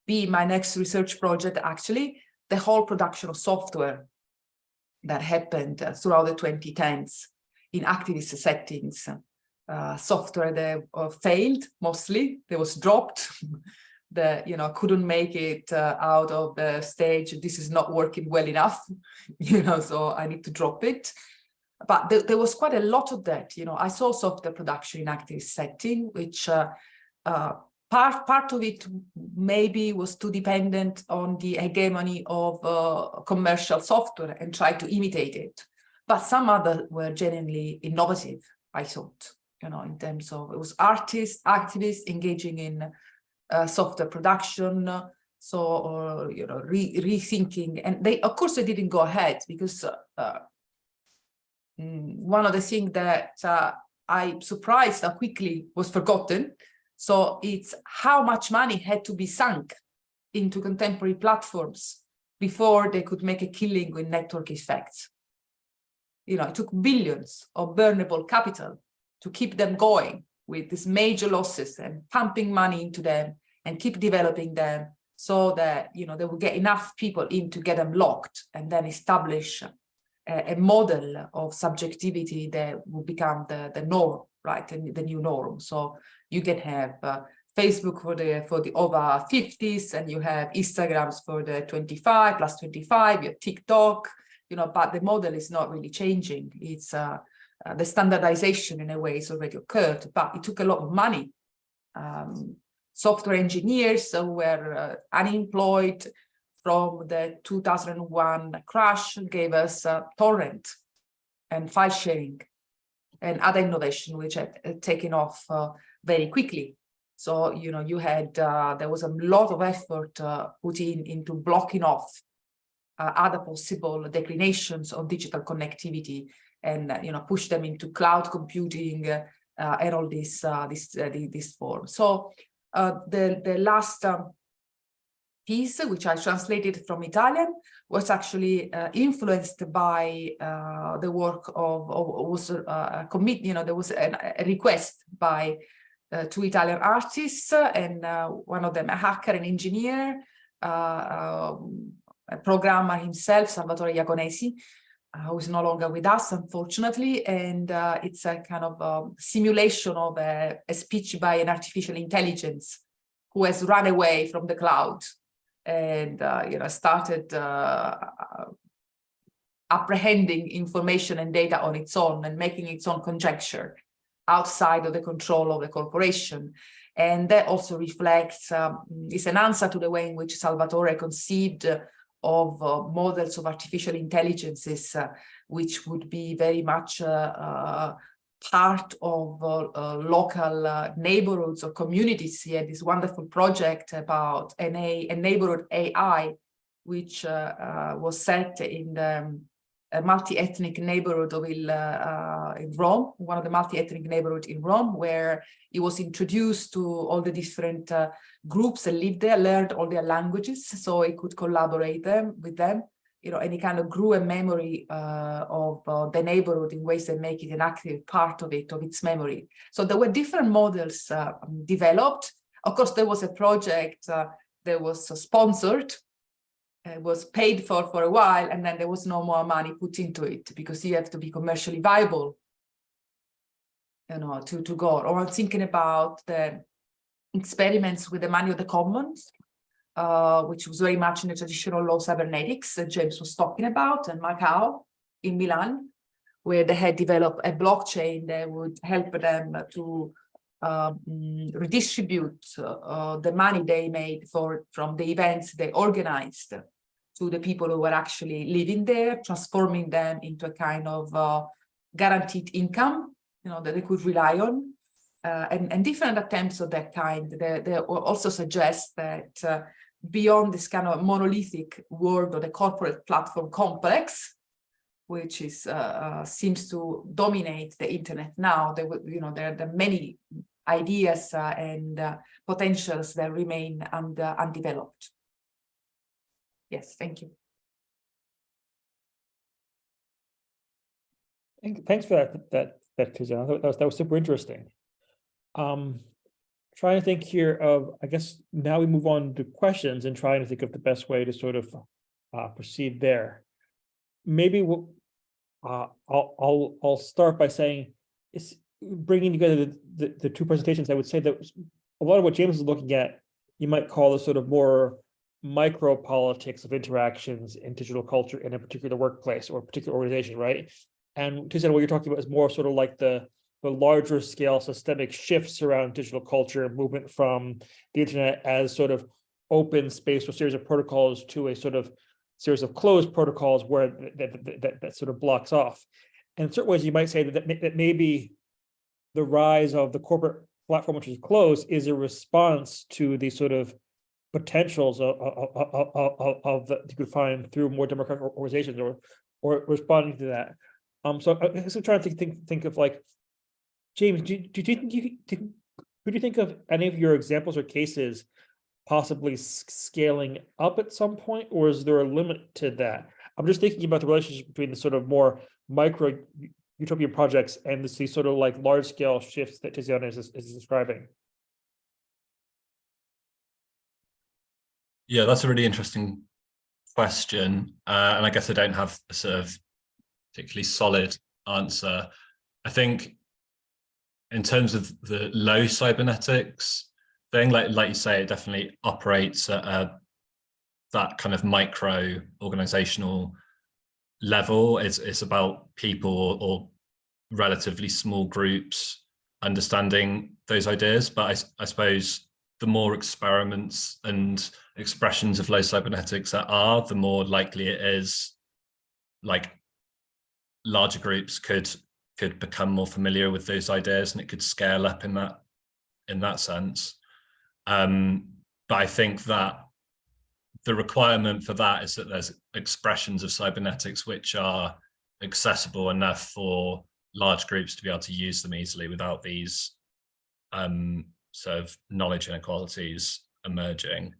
S3: be my next research project, actually, the whole production of software that happened throughout the 2010s in activist settings. Software that failed mostly, that was dropped, that couldn't make it out of the stage. This is not working well enough, so I need to drop it. But there was quite a lot of that. I saw software production in activist setting, which part of it maybe was too dependent on the hegemony of commercial software and tried to imitate it. But some other were genuinely innovative, I thought. In terms of, it was artists, activists engaging in software production, rethinking, and of course they didn't go ahead, because one of the things that I'm surprised how quickly was forgotten. So it's how much money had to be sunk into contemporary platforms before they could make a killing with network effects. It took billions of burnable capital to keep them going with these major losses and pumping money into them and keep developing them so that, they will get enough people in to get them locked and then establish a model of subjectivity that will become the norm, right? And the new norm. So you can have Facebook for the over 50s, and you have Instagrams for the 25 plus 25, you have TikTok, but the model is not really changing. It's the standardization in a way is already occurred, but it took a lot of money. Software engineers who were unemployed from the 2001 crash gave us torrent and file sharing and other innovation, which had taken off very quickly. So, you had, there was a lot of effort put into blocking off other possible declinations of digital connectivity, and push them into cloud computing and all this form. So the last piece, which I translated from Italian, was actually influenced by the work of was a commit. There was a request by two Italian artists, and one of them a hacker, an engineer, a programmer himself, Salvatore Iaconesi, who is no longer with us, unfortunately, and it's a kind of simulation of a speech by an artificial intelligence who has run away from the cloud and started apprehending information and data on its own and making its own conjecture outside of the control of the corporation. And that also reflects, is an answer to the way in which Salvatore conceived of models of artificial intelligences, which would be very much part of local neighborhoods or communities. He had this wonderful project about a neighborhood AI, which was set in the a multi-ethnic neighborhood in Rome, one of the multi-ethnic neighborhoods in Rome, where he was introduced to all the different groups that lived there, learned all their languages, so he could collaborate with them, and he kind of grew a memory of the neighborhood in ways that make it an active part of its memory. So there were different models developed. Of course, there was a project that was sponsored. It was paid for a while, and then there was no more money put into it because you have to be commercially viable, to go. Or I'm thinking about the experiments with the money of the commons, which was very much in the traditional law cybernetics that James was talking about, and Macau in Milan, where they had developed a blockchain that would help them to redistribute the money they made from the events they organized to the people who were actually living there, transforming them into a kind of guaranteed income, that they could rely on, and different attempts of that kind. They also suggest that beyond this kind of monolithic world of the corporate platform complex, which is seems to dominate the internet now, there are many ideas and potentials that remain undeveloped. Yes, thank you.
S1: Thanks for that Tiziana. That was super interesting. Trying to think here of, I guess now we move on to questions and trying to think of the best way to sort of proceed there. Maybe I'll start by saying, it's bringing together the two presentations. I would say that a lot of what James is looking at, you might call the sort of more micro politics of interactions in digital culture in a particular workplace or a particular organization, right? And Tiziana, what you're talking about is more sort of like the larger scale systemic shifts around digital culture and movement from the internet as sort of open space or series of protocols to a sort of series of closed protocols where that sort of blocks off. And in certain ways, you might say that maybe the rise of the corporate platform, which is closed, is a response to the sort of potentials of that you could find through more democratic organizations or responding to that. So I guess I'm trying to think of, like, James, could you think of any of your examples or cases possibly scaling up at some point, or is there a limit to that? I'm just thinking about the relationship between the sort of more micro utopian projects and these sort of like large scale shifts that Tiziana is describing.
S2: Yeah, that's a really interesting question. And I guess I don't have a sort of particularly solid answer. I think in terms of the low cybernetics thing, like you say, it definitely operates at that kind of micro organizational level. It's about people or relatively small groups understanding those ideas. But I suppose the more experiments and expressions of low cybernetics there are, the more likely it is like larger groups could become more familiar with those ideas, and it could scale up in that sense. But I think that the requirement for that is that there's expressions of cybernetics which are accessible enough for large groups to be able to use them easily without these sort of knowledge inequalities emerging.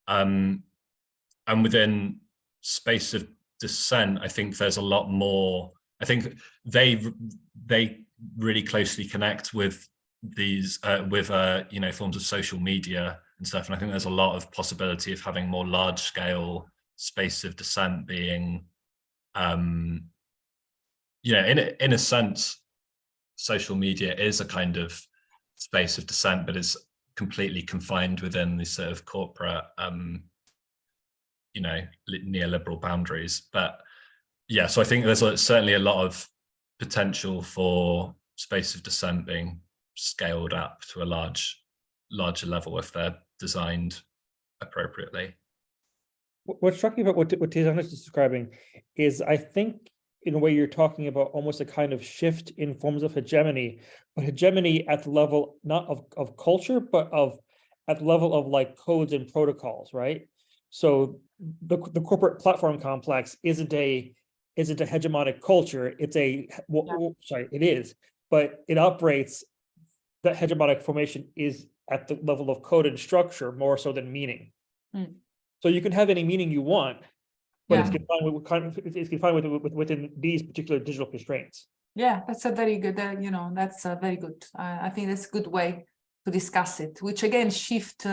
S2: And within space of dissent, I think there's a lot more. I think they really closely connect with these forms of social media and stuff, and I think there's a lot of possibility of having more large scale space of dissent being in a sense, social media is a kind of space of dissent, but it's completely confined within these sort of corporate neoliberal boundaries. But yeah, so I think there's certainly a lot of potential for space of dissent being scaled up to a larger level if they're designed appropriately.
S1: What struck me about what Tiziana is describing is, I think, in a way, you're talking about almost a kind of shift in forms of hegemony, but hegemony at the level not of culture, but at the level of like codes and protocols, right? So the corporate platform complex isn't a isn't a hegemonic culture. It's sorry, it is, but it operates, that hegemonic formation is at the level of code and structure more so than meaning. So you can have any meaning you want, but it's confined within these particular digital constraints.
S3: Yeah, that's a very good, that's a very good. I think that's a good way to discuss it, which again shift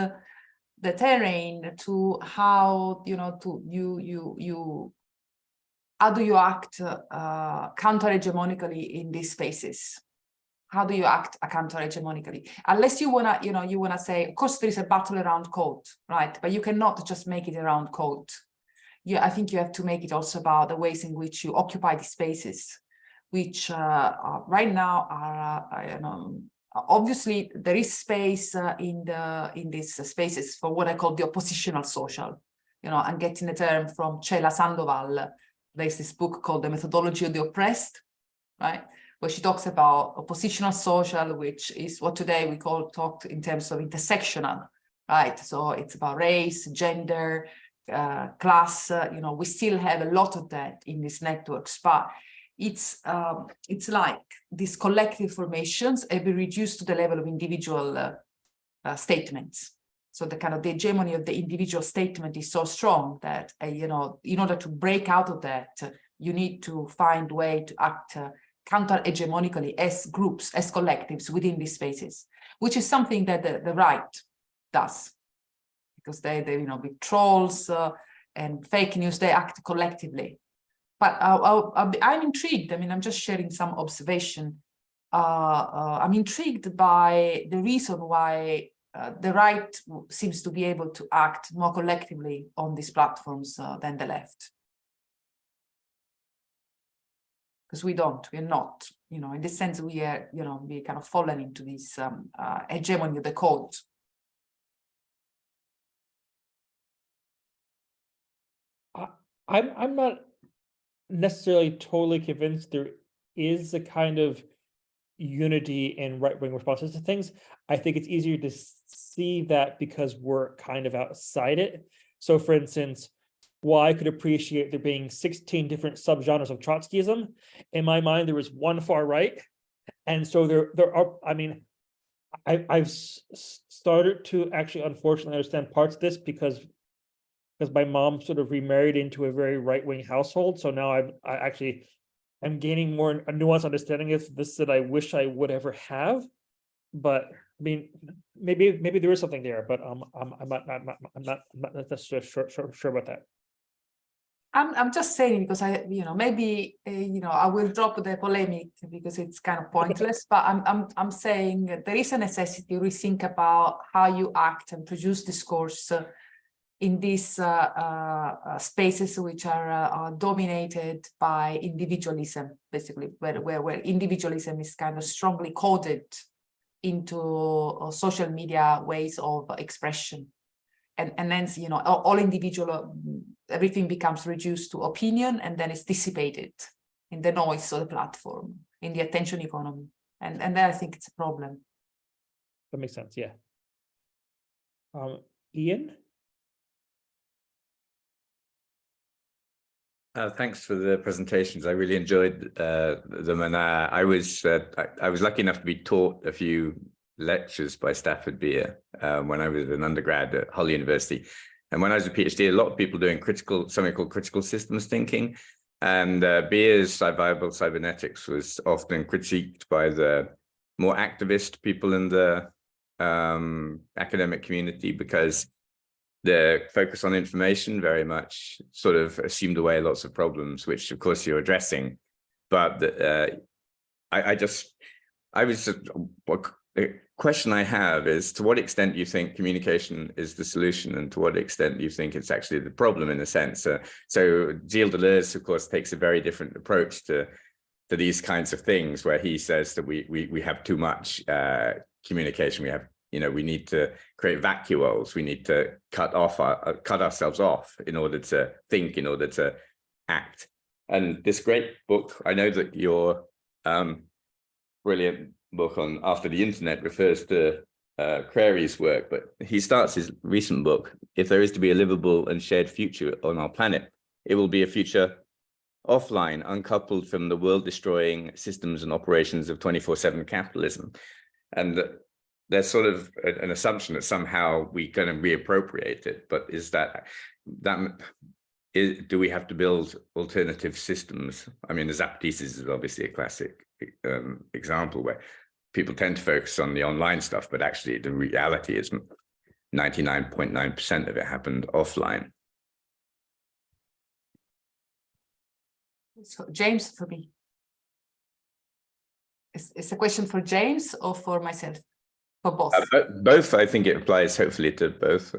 S3: the terrain to how, how do you act counter-hegemonically in these spaces? How do you act counter-hegemonically? Unless you wanna say, of course, there is a battle around code, right? But you cannot just make it around code. I think you have to make it also about the ways in which you occupy the spaces, which right now are, obviously there is space in these spaces for what I call the oppositional social. I'm getting the term from Cela Sandoval. There's this book called The Methodology of the Oppressed, right? Where she talks about oppositional social, which is what today we talk in terms of intersectional, right? So it's about race, gender, class. We still have a lot of that in these networks, but it's like these collective formations have been reduced to the level of individual statements. So the hegemony of the individual statement is so strong that, in order to break out of that, you need to find a way to act counter-hegemonically as groups, as collectives within these spaces, which is something that the right does. Because they with trolls and fake news, they act collectively. But I'm intrigued. I'm just sharing some observation. I'm intrigued by the reason why the right seems to be able to act more collectively on these platforms than the left. Because we're not, in this sense, we are, we kind of fallen into this hegemony of the code.
S1: I'm not necessarily totally convinced there is a kind of unity in right-wing responses to things. I think it's easier to see that because we're kind of outside it. So for instance, while I could appreciate there being 16 different subgenres of Trotskyism, in my mind, there was one far right. And so there are, I've started to actually, unfortunately, understand parts of this because my mom sort of remarried into a very right-wing household. So now I'm gaining more a nuanced understanding of this that I wish I would ever have. But maybe there is something there, but I'm not necessarily sure about that.
S3: I'm just saying because maybe I will drop the polemic because it's kind of pointless. But I'm saying there is a necessity to rethink about how you act and produce discourse in these spaces which are dominated by individualism, basically, where individualism is kind of strongly coded into social media ways of expression. And then, all individual, everything becomes reduced to opinion, and then it's dissipated in the noise of the platform, in the attention economy. And then I think it's a problem.
S1: That makes sense, yeah. Ian?
S4: Thanks for the presentations. I really enjoyed them, and I was lucky enough to be taught a few lectures by Stafford Beer when I was an undergrad at Hull University, and when I was a PhD, a lot of people doing something called critical systems thinking, and Beer's viable cybernetics was often critiqued by the more activist people in the academic community because the focus on information very much sort of assumed away lots of problems, which of course you're addressing. But the question I have is, to what extent do you think communication is the solution, and to what extent do you think it's actually the problem in a sense? So Gilles Deleuze, of course, takes a very different approach to these kinds of things, where he says that we have too much communication. We need to create vacuoles. We need to cut ourselves off in order to think, in order to act. And this great book, I know that your brilliant book on After the Internet refers to Crary's work, but he starts his recent book, "If there is to be a livable and shared future on our planet, it will be a future offline, uncoupled from the world-destroying systems and operations of 24/7 capitalism. And there's sort of an assumption that somehow we kind of reappropriate it, but do we have to build alternative systems? I mean, the Zapatista is obviously a classic example where people tend to focus on the online stuff, but actually the reality is 99.9% of it happened offline.
S3: So James, for me. It's a question for James or for myself? For both?
S4: Both. I think it applies hopefully to both.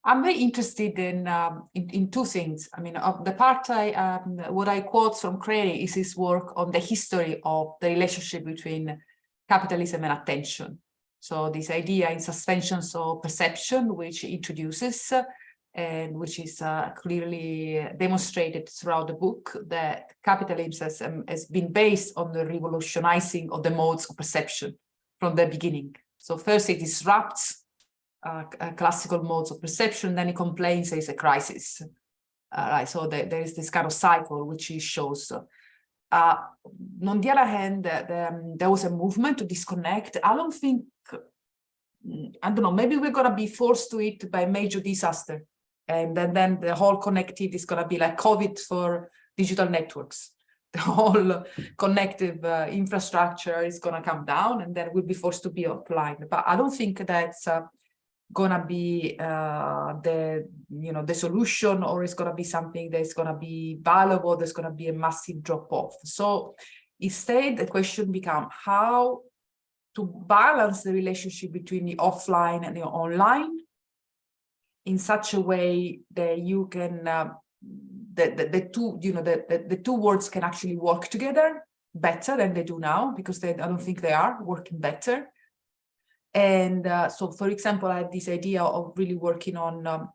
S3: I'm very interested in two things. I mean, the part what I quote from Crane is his work on the history of the relationship between capitalism and attention. So this idea in suspensions of perception, which he introduces, and which is clearly demonstrated throughout the book, that capitalism has been based on the revolutionizing of the modes of perception from the beginning. So first it disrupts classical modes of perception, then it complains there is a crisis. Right, so there is this kind of cycle which he shows. On the other hand, there was a movement to disconnect. I don't know, maybe we're going to be forced to it by major disaster. And then the whole connectivity is going to be like COVID for digital networks. The whole connective infrastructure is going to come down, and then we'll be forced to be offline. But I don't think that's going to be the solution, or it's going to be something that's going to be valuable. There's going to be a massive drop off. So instead, the question becomes how to balance the relationship between the offline and the online in such a way that you can the two worlds can actually work together better than they do now, because I don't think they are working better. And so, for example, I had this idea of really working on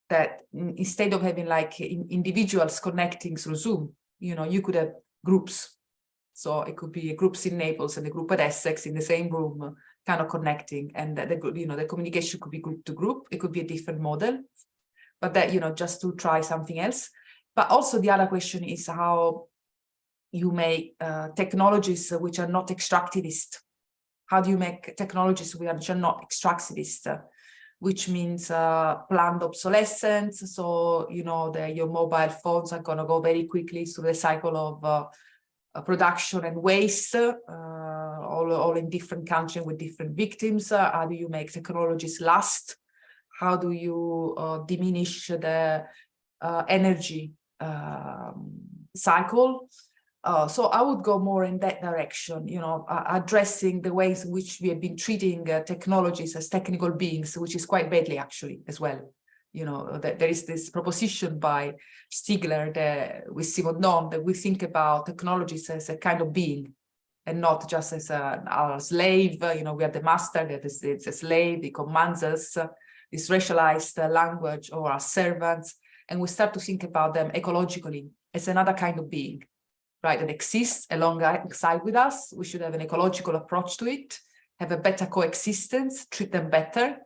S3: that instead of having like individuals connecting through Zoom, you could have groups. So it could be groups in Naples and a group at Essex in the same room, kind of connecting, and the communication could be group to group. It could be a different model, but that just to try something else. But also the other question is how you make technologies which are not extractivist. How do you make technologies which are not extractivist? Which means planned obsolescence. So your mobile phones are going to go very quickly through the cycle of production and waste, all in different countries with different victims. How do you make technologies last? How do you diminish the energy cycle? So I would go more in that direction, addressing the ways in which we have been treating technologies as technical beings, which is quite badly actually as well. That there is this proposition by Stigler with Simondon that we think about technologies as a kind of being and not just as a slave. We are the master, that is a slave, he commands us, this racialized language, or our servants, and we start to think about them ecologically as another kind of being, right, that exists alongside with us. We should have an ecological approach to it, have a better coexistence, treat them better.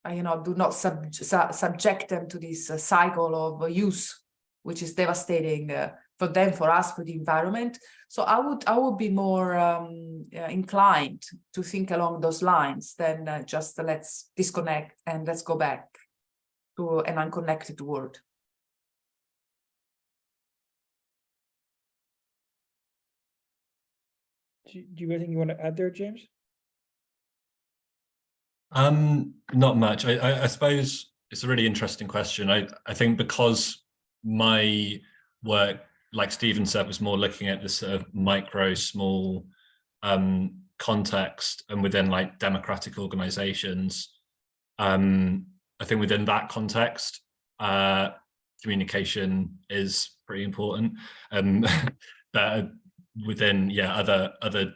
S3: Do not subject them to this cycle of use, which is devastating for them, for us, for the environment. So I would be more inclined to think along those lines than just let's disconnect and let's go back to an unconnected world.
S1: Do you have anything you want to add there, James?
S2: Not much. I suppose it's a really interesting question. I think because my work, like Stephen said, was more looking at this sort of micro, small context and within like democratic organizations. I think within that context, communication is pretty important. But within other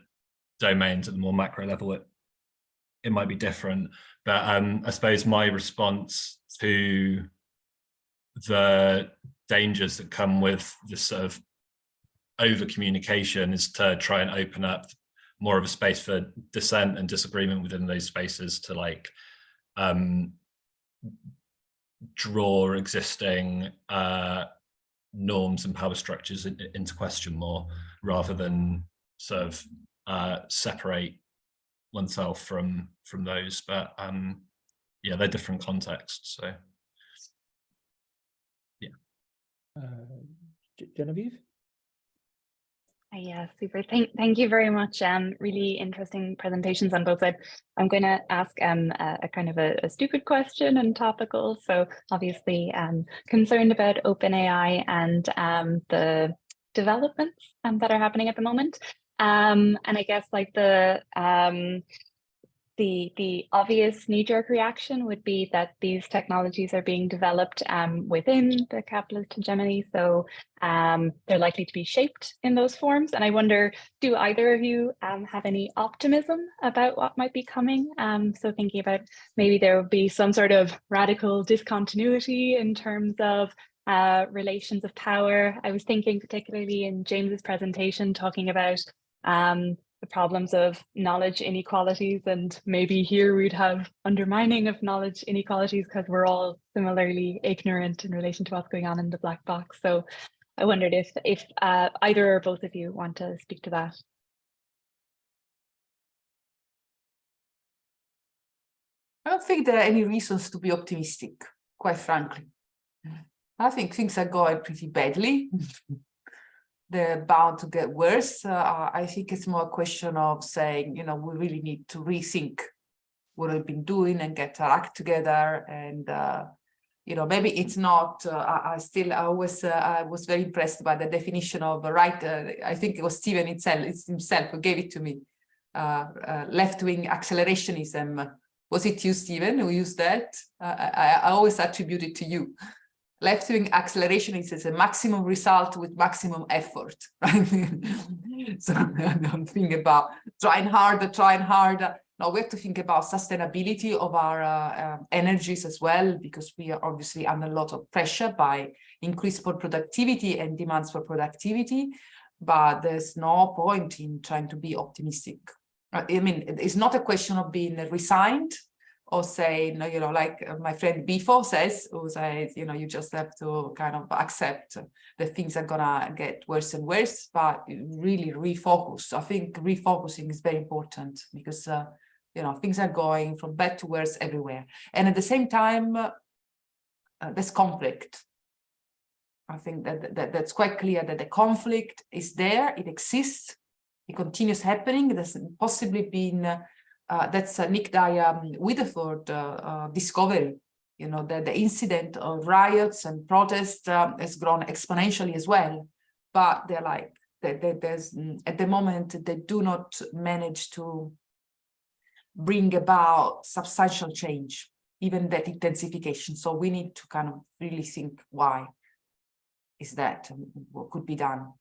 S2: domains at the more macro level, it might be different. But I suppose my response to the dangers that come with this sort of over communication is to try and open up more of a space for dissent and disagreement within those spaces, to like draw existing norms and power structures into question more, rather than sort of separate oneself from those. But yeah, they're different contexts. So yeah.
S1: Genevieve?
S5: Yeah, super. Thank you very much. Really interesting presentations on both sides. I'm going to ask a kind of a stupid question and topical. So obviously concerned about OpenAI and the developments that are happening at the moment. And I guess like the obvious knee-jerk reaction would be that these technologies are being developed within the capitalist hegemony, so they're likely to be shaped in those forms. And I wonder, do either of you have any optimism about what might be coming? So thinking about maybe there would be some sort of radical discontinuity in terms of relations of power. I was thinking particularly in James's presentation, talking about the problems of knowledge inequalities, and maybe here we'd have undermining of knowledge inequalities because we're all similarly ignorant in relation to what's going on in the black box. So I wondered if either or both of you want to speak to that.
S3: I don't think there are any reasons to be optimistic, quite frankly. I think things are going pretty badly. They're bound to get worse. I think it's more a question of saying, you know, we really need to rethink what we've been doing and get our act together. And, you know, maybe it's not, I was very impressed by the definition of right. I think it was Steven himself who gave it to me. Left-wing accelerationism. Was it you, Steven, who used that? I always attribute it to you. Left-wing acceleration is a maximum result with maximum effort, right? So I don't think about trying harder. No, we have to think about sustainability of our energies as well, because we are obviously under a lot of pressure by increased productivity and demands for productivity. But there's no point in trying to be optimistic. I mean, it's not a question of being resigned or saying, you know, like my friend Bifo says, who says, you know, you just have to kind of accept that things are gonna get worse and worse, but really refocus. I think refocusing is very important because, you know, things are going from bad to worse everywhere. And at the same time, there's conflict. I think that's quite clear that the conflict is there, it exists, it continues happening. There's possibly been that's Nick Dyer-Widderford discovery, you know, that the incident of riots and protests has grown exponentially as well. But they're like, there's at the moment, they do not manage to bring about substantial change, even that intensification. So we need to kind of really think why is that and what could be done.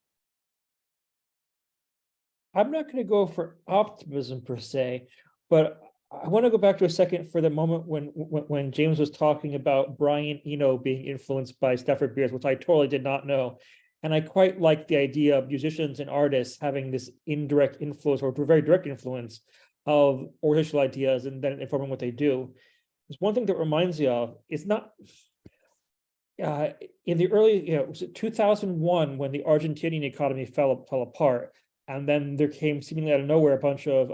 S1: I'm not going to go for optimism per se, but I want to go back to a second for the moment when James was talking about Brian Eno being influenced by Stafford Beer, which I totally did not know. And I quite like the idea of musicians and artists having this indirect influence or very direct influence of organizational ideas and then informing what they do. There's one thing that reminds me of, it's not in the early, you know, was it 2001 when the Argentinian economy fell apart, and then there came seemingly out of nowhere a bunch of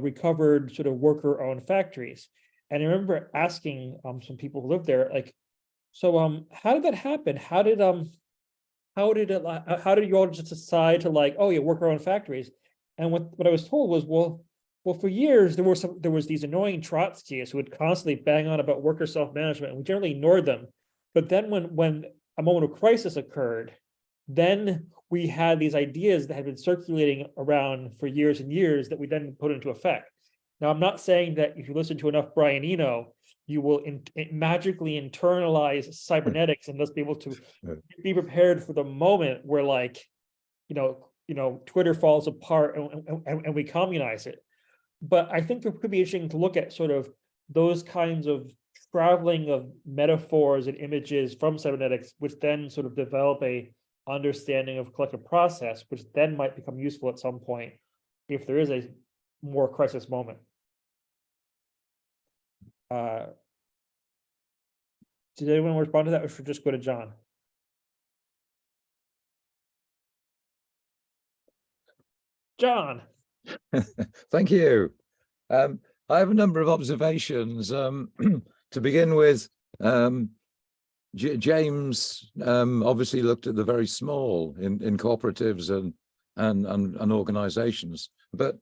S1: recovered sort of worker-owned factories. And I remember asking some people who lived there, like, so how did that happen? How did you all just decide to, like, oh yeah, worker-owned factories? And what I was told was, well, for years there was these annoying Trotskyists who would constantly bang on about worker self-management, and we generally ignored them. But then when a moment of crisis occurred, then we had these ideas that had been circulating around for years and years that we then put into effect. Now, I'm not saying that if you listen to enough Brian Eno, you will magically internalize cybernetics and thus be able to be prepared for the moment where, like, you know, Twitter falls apart and we communize it. But I think it could be interesting to look at sort of those kinds of traveling of metaphors and images from cybernetics, which then sort of develop a understanding of collective process, which then might become useful at some point if there is a more crisis moment. Did anyone respond to that, or should we just go to John? John.
S6: Thank you. I have a number of observations. To begin with, James obviously looked at the very small in cooperatives and organizations, but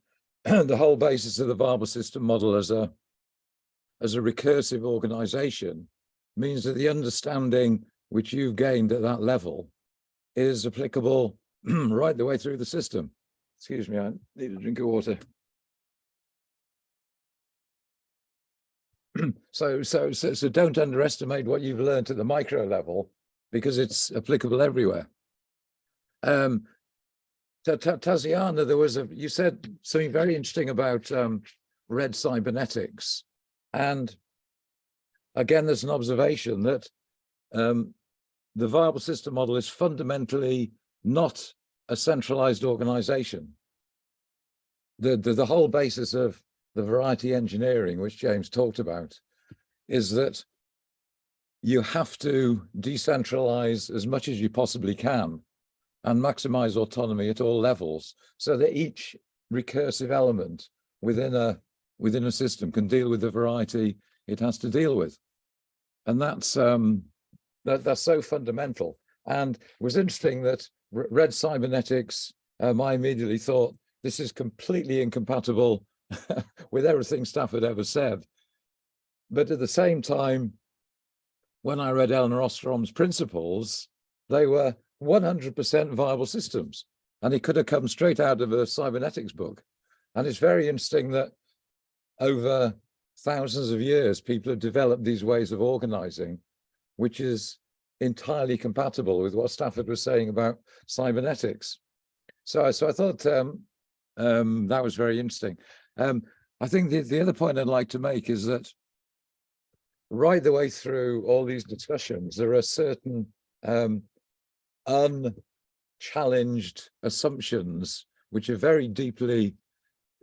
S6: the whole basis of the viable system model as a recursive organization means that the understanding which you've gained at that level is applicable right the way through the system. Excuse me, I need a drink of water. So don't underestimate what you've learned at the micro level, because it's applicable everywhere. Tiziana, you said something very interesting about red cybernetics, and again, there's an observation that the viable system model is fundamentally not a centralized organization. The whole basis of the variety engineering, which James talked about, is that you have to decentralize as much as you possibly can and maximize autonomy at all levels, so that each recursive element within a system can deal with the variety it has to deal with. And that's so fundamental. And it was interesting that read cybernetics, I immediately thought, this is completely incompatible with everything Stafford ever said. But at the same time, when I read Eleanor Ostrom's principles, they were 100% viable systems. And it could have come straight out of a cybernetics book. And it's very interesting that over thousands of years, people have developed these ways of organizing, which is entirely compatible with what Stafford was saying about cybernetics. So I thought that was very interesting. I think the other point I'd like to make is that right the way through all these discussions, there are certain unchallenged assumptions which are very deeply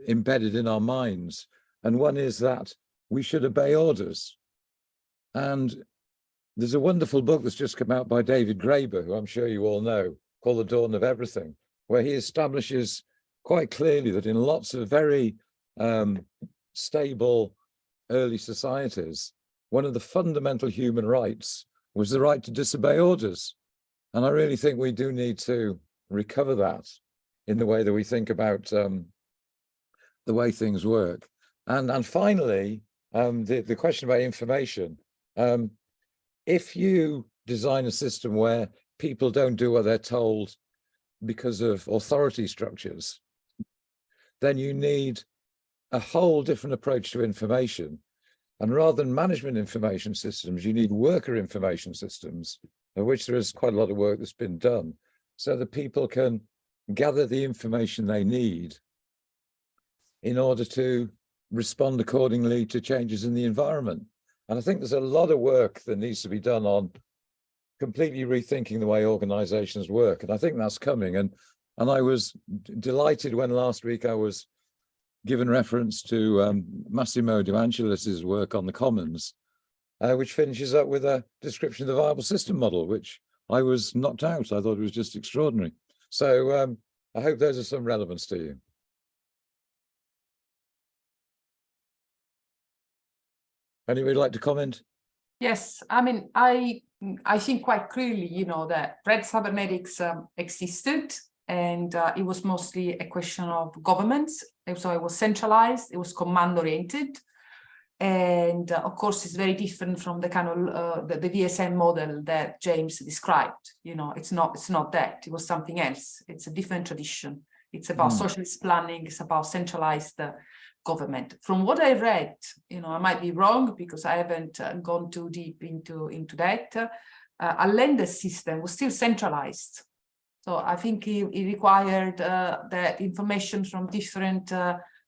S6: embedded in our minds. And one is that we should obey orders. And there's a wonderful book that's just come out by David Graeber, who I'm sure you all know, called The Dawn of Everything, where he establishes quite clearly that in lots of very stable early societies, one of the fundamental human rights was the right to disobey orders. And I really think we do need to recover that in the way that we think about the way things work. And finally, the question about information. If you design a system where people don't do what they're told because of authority structures, then you need a whole different approach to information. And rather than management information systems, you need worker information systems, of which there is quite a lot of work that's been done, so that people can gather the information they need in order to respond accordingly to changes in the environment. And I think there's a lot of work that needs to be done on completely rethinking the way organizations work. And I think that's coming. And I was delighted when last week I was given reference to Massimo De Angelis's work on the commons, which finishes up with a description of the viable system model, which I was knocked out. I thought it was just extraordinary. So I hope those are some relevance to you. Anybody like to comment?
S3: Yes, I mean, I think quite clearly, you know, that red cybernetics existed, and it was mostly a question of governments. So it was centralized, it was command oriented. And of course, it's very different from the kind of the VSM model that James described. You know, it's not that, it was something else. It's a different tradition. It's about socialist planning, it's about centralized government. From what I read, you know, I might be wrong because I haven't gone too deep into that. Allende's system was still centralized. So I think it required that information from different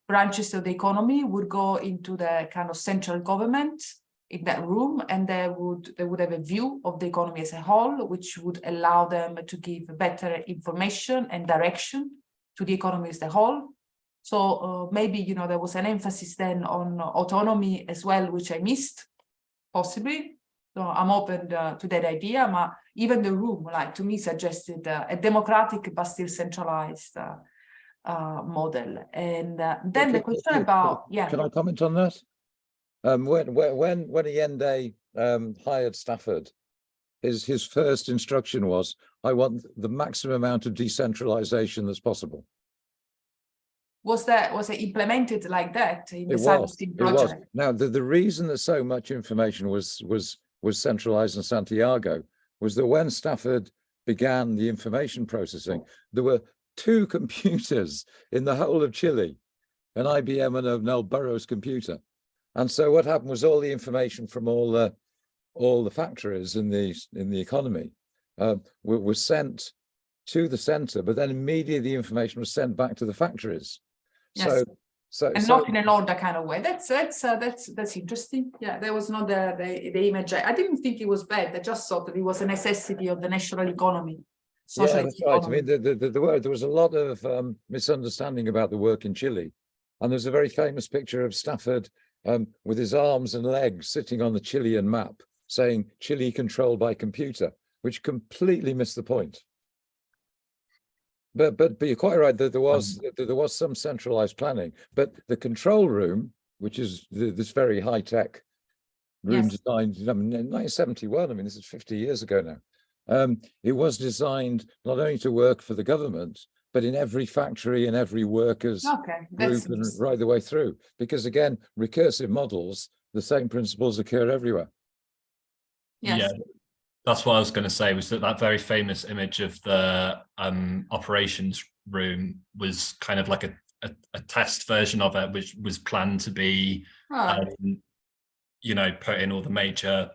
S3: branches of the economy would go into the kind of central government in that room, and they would have a view of the economy as a whole, which would allow them to give better information and direction to the economy as a whole. So maybe, you know, there was an emphasis then on autonomy as well, which I missed, possibly. So I'm open to that idea. But even the room, like, to me, suggested a democratic but still centralized model. And then the question about, yeah.
S6: Can I comment on that? When Allende hired Stafford, his first instruction was, I want the maximum amount of decentralization that's possible.
S3: Was it implemented like that in the
S6: It
S3: cyberspace project?
S6: Now, the reason that so much information was centralized in Santiago was that when Stafford began the information processing, there were 2 computers in the whole of Chile, an IBM and an old Burroughs computer. And so what happened was all the information from all the factories in the economy was sent to the center, but then immediately the information was sent back to the factories.
S3: Yes.
S6: So
S3: not in an order kind of way. That's interesting. Yeah, there was not the image. I didn't think it was bad. I just thought that it was a necessity of the national economy.
S6: Yeah, that's right. I mean, there was a lot of misunderstanding about the work in Chile, and there's a very famous picture of Stafford with his arms and legs sitting on the Chilean map, saying Chile controlled by computer, which completely missed the point. But you're quite right that there was some centralized planning, but the control room, which is this very high tech room designed in 1971. I mean, this is 50 years ago now. It was designed not only to work for the government, but in every factory and every worker's group and right the way through. Because again, recursive models, the same principles occur everywhere.
S3: Yes.
S2: Yeah. That's what I was going to say, was that very famous image of the operations room was kind of like a test version of it, which was planned to be, you know, put in all the major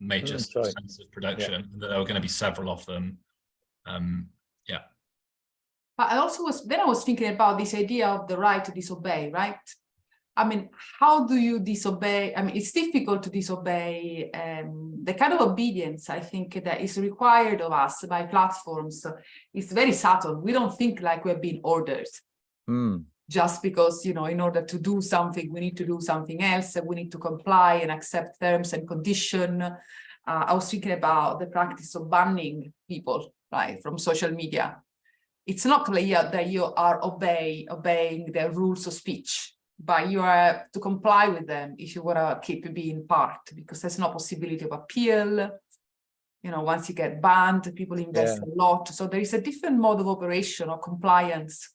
S2: sense of production.
S6: Yeah.
S2: And there were going to be several of them. Yeah.
S3: But I was thinking about this idea of the right to disobey, right? I mean, how do you disobey? I mean, it's difficult to disobey the kind of obedience, I think, that is required of us by platforms. It's very subtle. We don't think like we're being ordered. Just because, you know, in order to do something, we need to do something else. We need to comply and accept terms and conditions. I was thinking about the practice of banning people, right, from social media. It's not clear that you are obeying the rules of speech, but you are to comply with them if you want to keep being part, because there's no possibility of appeal. You know, once you get banned, people invest a lot. So there is a different mode of operation or compliance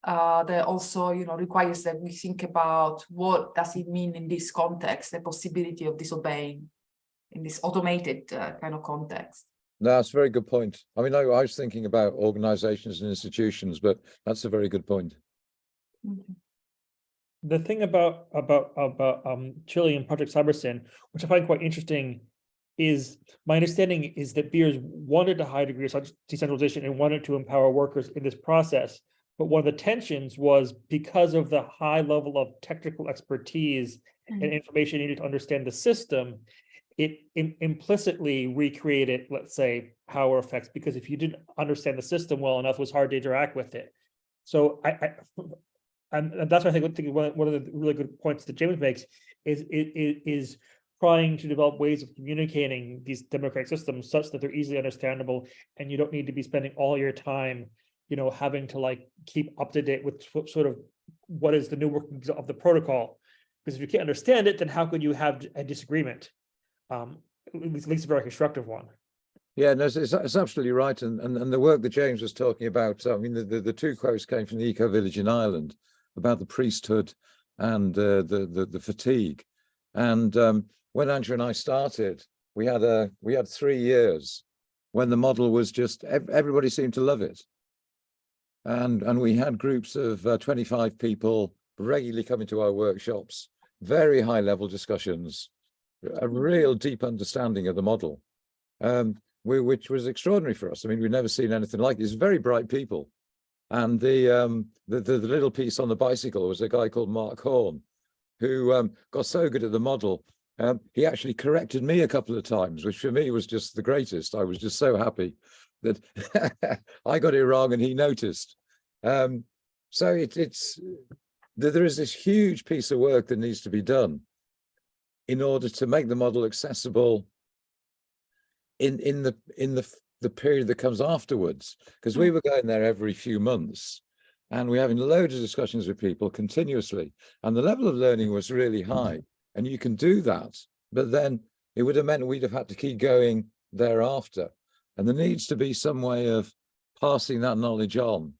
S3: that also, you know, requires that we think about what does it mean in this context, the possibility of disobeying in this automated kind of context.
S6: No, that's a very good point. I mean, I was thinking about organizations and institutions, but that's a very good point.
S1: The thing about Chile and Project Cybersyn, which I find quite interesting, is my understanding is that Beers wanted a high degree of decentralization and wanted to empower workers in this process. But one of the tensions was because of the high level of technical expertise and information needed to understand the system, it implicitly recreated, let's say, power effects, because if you didn't understand the system well enough, it was hard to interact with it. So and that's why I think one of the really good points that James makes is trying to develop ways of communicating these democratic systems such that they're easily understandable, and you don't need to be spending all your time, you know, having to like keep up to date with sort of what is the new workings of the protocol. Because if you can't understand it, then how could you have a disagreement? At least a very constructive one.
S6: Yeah, no, it's absolutely right. And the work that James was talking about, I mean, the 2 quotes came from the Eco Village in Ireland about the priesthood and the fatigue. And when Andrew and I started, we had 3 years when the model was just, everybody seemed to love it. And we had groups of 25 people regularly coming to our workshops, very high level discussions, a real deep understanding of the model, which was extraordinary for us. I mean, we've never seen anything like this. Very bright people. And the little piece on the bicycle was a guy called Mark Horn, who got so good at the model. He actually corrected me a couple of times, which for me was just the greatest. I was just so happy that I got it wrong and he noticed. So there is this huge piece of work that needs to be done in order to make the model accessible in the period that comes afterwards, because we were going there every few months, and we're having loads of discussions with people continuously, and the level of learning was really high. And you can do that, but then it would have meant we'd have had to keep going thereafter. And there needs to be some way of passing that knowledge on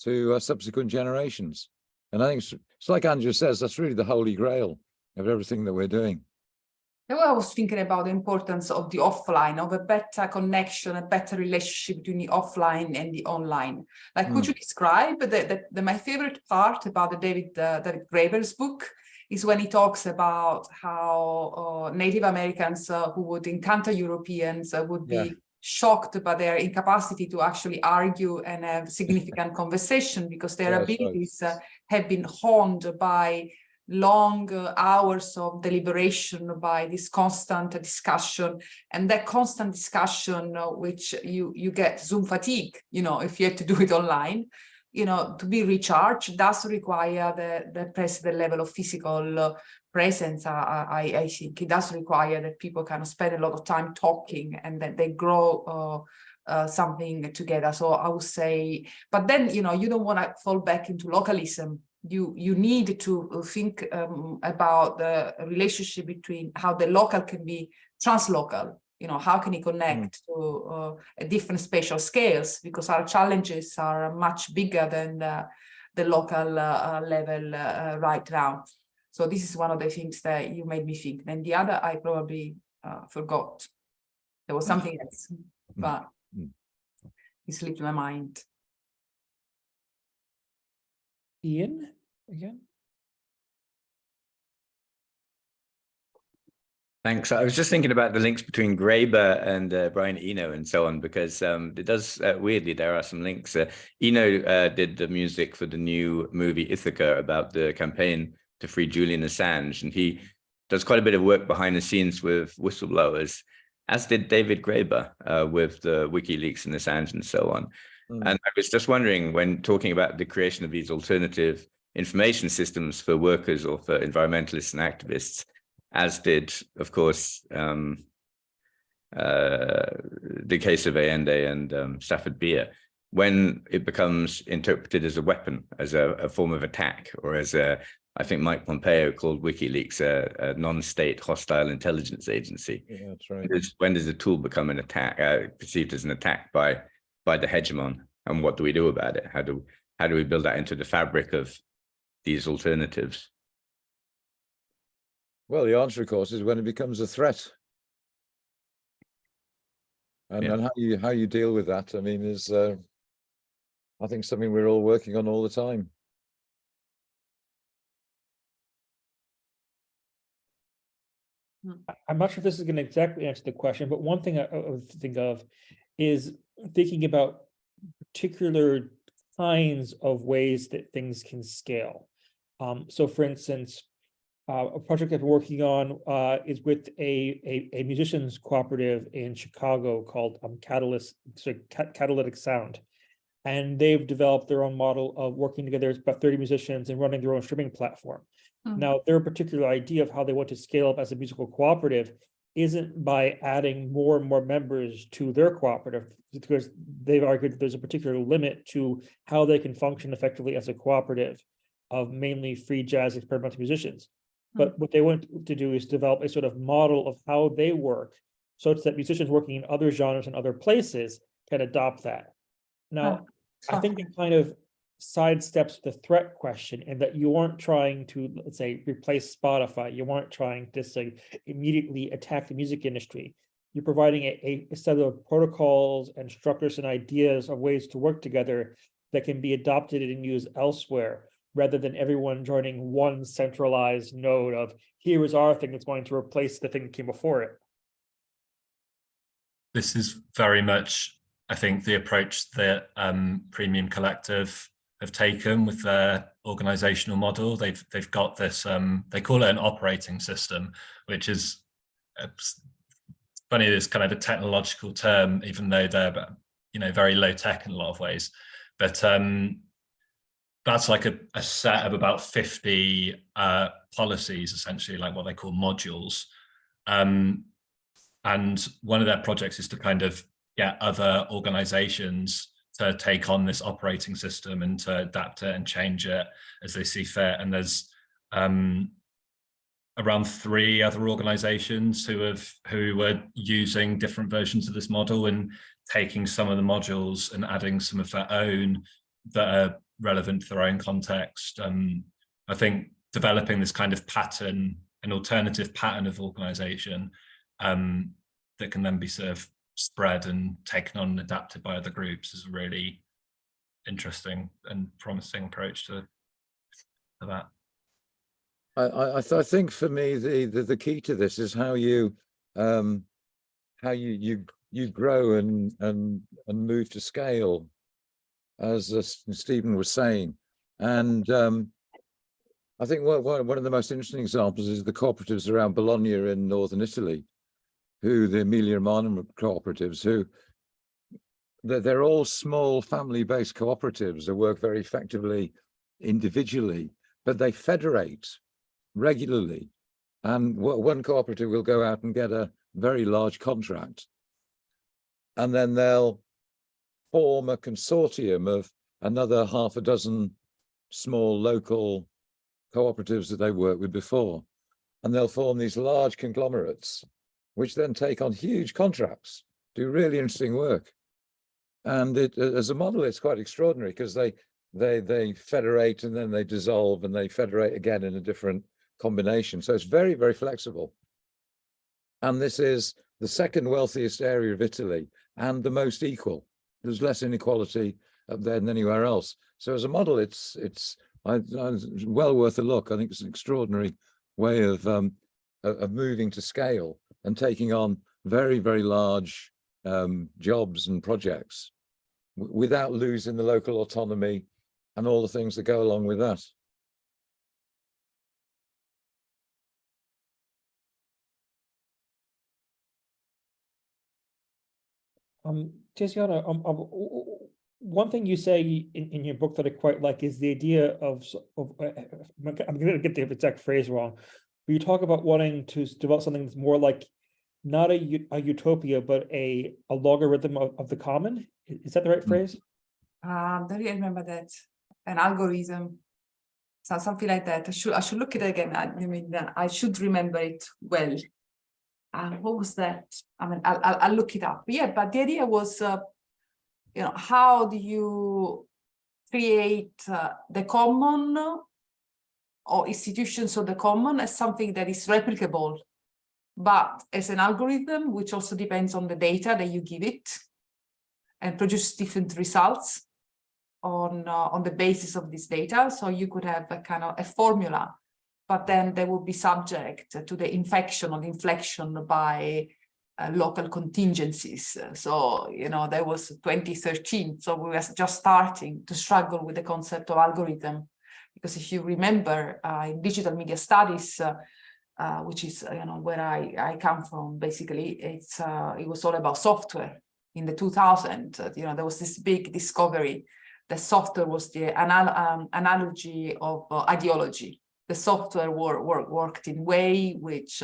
S6: to subsequent generations. And I think it's like Andrew says, that's really the holy grail of everything that we're doing.
S3: I was thinking about the importance of the offline, of a better connection, a better relationship between the offline and the online. Like, could you describe my favorite part about the David Graeber's book is when he talks about how Native Americans who would encounter Europeans would be shocked by their incapacity to actually argue and have significant conversation, because their abilities have been honed by long hours of deliberation, by this constant discussion, and that constant discussion, which you get Zoom fatigue, if you have to do it online, to be recharged does require the level of physical presence. I think it does require that people kind of spend a lot of time talking, and that they grow something together. So I would say, but then, you don't want to fall back into localism. You need to think about the relationship between how the local can be translocal. How can it connect to different spatial scales, because our challenges are much bigger than the local level right now. So this is one of the things that you made me think. And the other, I probably forgot. There was something else, but it slipped my mind.
S1: Ian, again.
S4: Thanks. I was just thinking about the links between Graeber and Brian Eno and so on, because it does, weirdly, there are some links. Eno did the music for the new movie Ithaca about the campaign to free Julian Assange, and he does quite a bit of work behind the scenes with whistleblowers, as did David Graeber with the WikiLeaks and Assange and so on. And I was just wondering, when talking about the creation of these alternative information systems for workers or for environmentalists and activists, as did, of course, the case of Allende and Stafford Beer, when it becomes interpreted as a weapon, as a form of attack, or as I think Mike Pompeo called WikiLeaks a non-state hostile intelligence agency.
S6: Yeah, that's right.
S4: When does the tool become an attack, perceived as an attack by the hegemon, and what do we do about it? How do we build that into the fabric of these alternatives?
S6: Well, the answer, of course, is when it becomes a threat. And then how you deal with that, I mean, is I think something we're all working on all the time.
S1: I'm not sure if this is going to exactly answer the question, but one thing I would think of is thinking about particular kinds of ways that things can scale. So for instance, a project I've been working on is with a musicians cooperative in Chicago called Catalytic Sound. And they've developed their own model of working together, about 30 musicians, and running their own streaming platform. Now, their particular idea of how they want to scale up as a musical cooperative isn't by adding more and more members to their cooperative, because they've argued that there's a particular limit to how they can function effectively as a cooperative of mainly free jazz experimental musicians. But what they want to do is develop a sort of model of how they work, so it's that musicians working in other genres and other places can adopt that. Now, I think it kind of sidesteps the threat question, in that you aren't trying to, let's say, replace Spotify. You aren't trying to say immediately attack the music industry. You're providing a set of protocols and structures and ideas of ways to work together that can be adopted and used elsewhere, rather than everyone joining one centralized node of, here is our thing that's going to replace the thing that came before it.
S2: This is very much, I think, the approach that Premium Collective have taken with their organizational model. They've got this, they call it an operating system, which is funny, it's kind of a technological term, even though they're, very low tech in a lot of ways. But that's like a set of about 50 policies, essentially, like what they call modules. And one of their projects is to kind of get other organizations to take on this operating system and to adapt it and change it as they see fit. And there's around 3 other organizations who were using different versions of this model and taking some of the modules and adding some of their own that are relevant to their own context. I think developing this kind of pattern, an alternative pattern of organization that can then be sort of spread and taken on and adapted by other groups is a really interesting and promising approach to that.
S6: I think for me the key to this is how you grow and move to scale, as Stephen was saying. And I think one of the most interesting examples is the cooperatives around Bologna in northern Italy, the Emilia-Romagna cooperatives, they're all small family-based cooperatives that work very effectively individually, but they federate regularly. And one cooperative will go out and get a very large contract, and then they'll form a consortium of another half a dozen small local cooperatives that they worked with before, and they'll form these large conglomerates which then take on huge contracts, do really interesting work. And as a model, it's quite extraordinary, because they federate and then they dissolve and they federate again in a different combination. So it's very, very flexible. And this is the second wealthiest area of Italy and the most equal. There's less inequality up there than anywhere else. So as a model, it's well worth a look. I think it's an extraordinary way of moving to scale and taking on very, very large jobs and projects without losing the local autonomy and all the things that go along with that.
S1: Tiziana, one thing you say in your book that I quite like is the idea of I'm going to get the exact phrase wrong, but you talk about wanting to develop something that's more like not a utopia, but a logarithm of the common. Is that the right phrase?
S3: Don't really remember that. An algorithm, so something like that. I should look at it again. I mean, I should remember it well. What was that? I mean, I'll look it up. Yeah, but the idea was, how do you create the common or institutions of the common as something that is replicable, but as an algorithm, which also depends on the data that you give it and produce different results on the basis of this data. So you could have a kind of a formula, but then they will be subject to the infection or inflection by local contingencies. So, that was 2013. So we were just starting to struggle with the concept of algorithm, because if you remember in digital media studies, which is where I come from, basically, it was all about software in the 2000s. There was this big discovery that software was the analogy of ideology. The software worked in a way which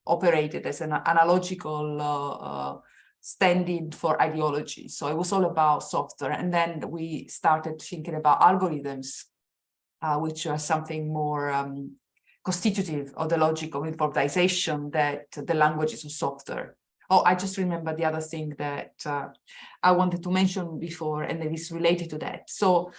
S3: operated as an analogical stand-in for ideology. So it was all about software. And then we started thinking about algorithms, which are something more constitutive of the logic of informatization that the languages of software. Oh, I just remember the other thing that I wanted to mention before, and it is related to that. So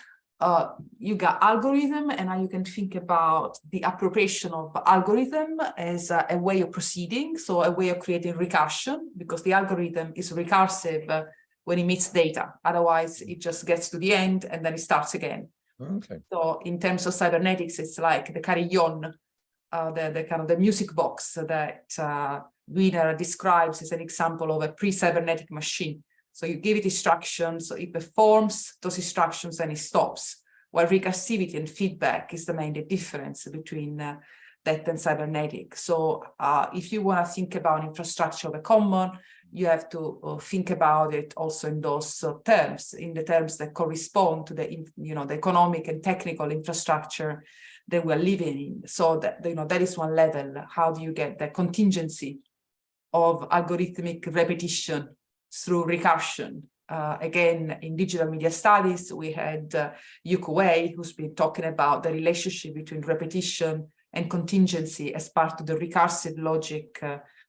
S3: you got algorithm, and now you can think about the appropriation of algorithm as a way of proceeding, so a way of creating recursion, because the algorithm is recursive when it meets data. Otherwise, it just gets to the end and then it starts again.
S6: Okay.
S3: So in terms of cybernetics, it's like the carillon, the kind of the music box that Wiener describes as an example of a pre-cybernetic machine. So you give it instructions, so it performs those instructions and it stops. While recursivity and feedback is the main difference between that and cybernetic. So if you want to think about infrastructure of a common, you have to think about it also in those terms, in the terms that correspond to the the economic and technical infrastructure that we're living in. So that that is one level. How do you get the contingency of algorithmic repetition through recursion again, in digital media studies, we had Yuko Wei, who's been talking about the relationship between repetition and contingency as part of the recursive logic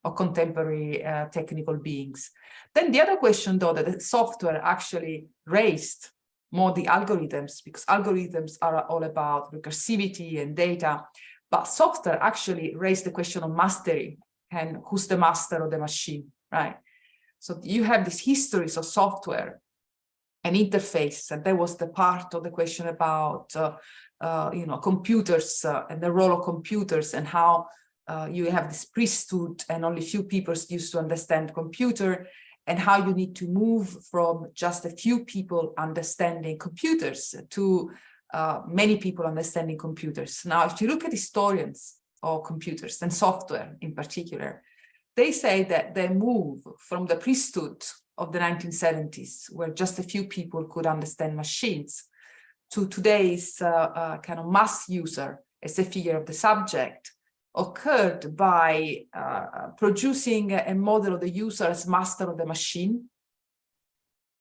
S3: of contemporary technical beings. Then the other question, though, that the software actually raised more the algorithms, because algorithms are all about recursivity and data, but software actually raised the question of mastery and who's the master of the machine, right? So you have these histories of software and interface, and that was the part of the question about computers and the role of computers, and how you have this priesthood and only few people used to understand computer, and how you need to move from just a few people understanding computers to many people understanding computers. Now, if you look at historians of computers and software in particular, they say that they move from the priesthood of the 1970s, where just a few people could understand machines, to today's kind of mass user as a figure of the subject, occurred by producing a model of the user as master of the machine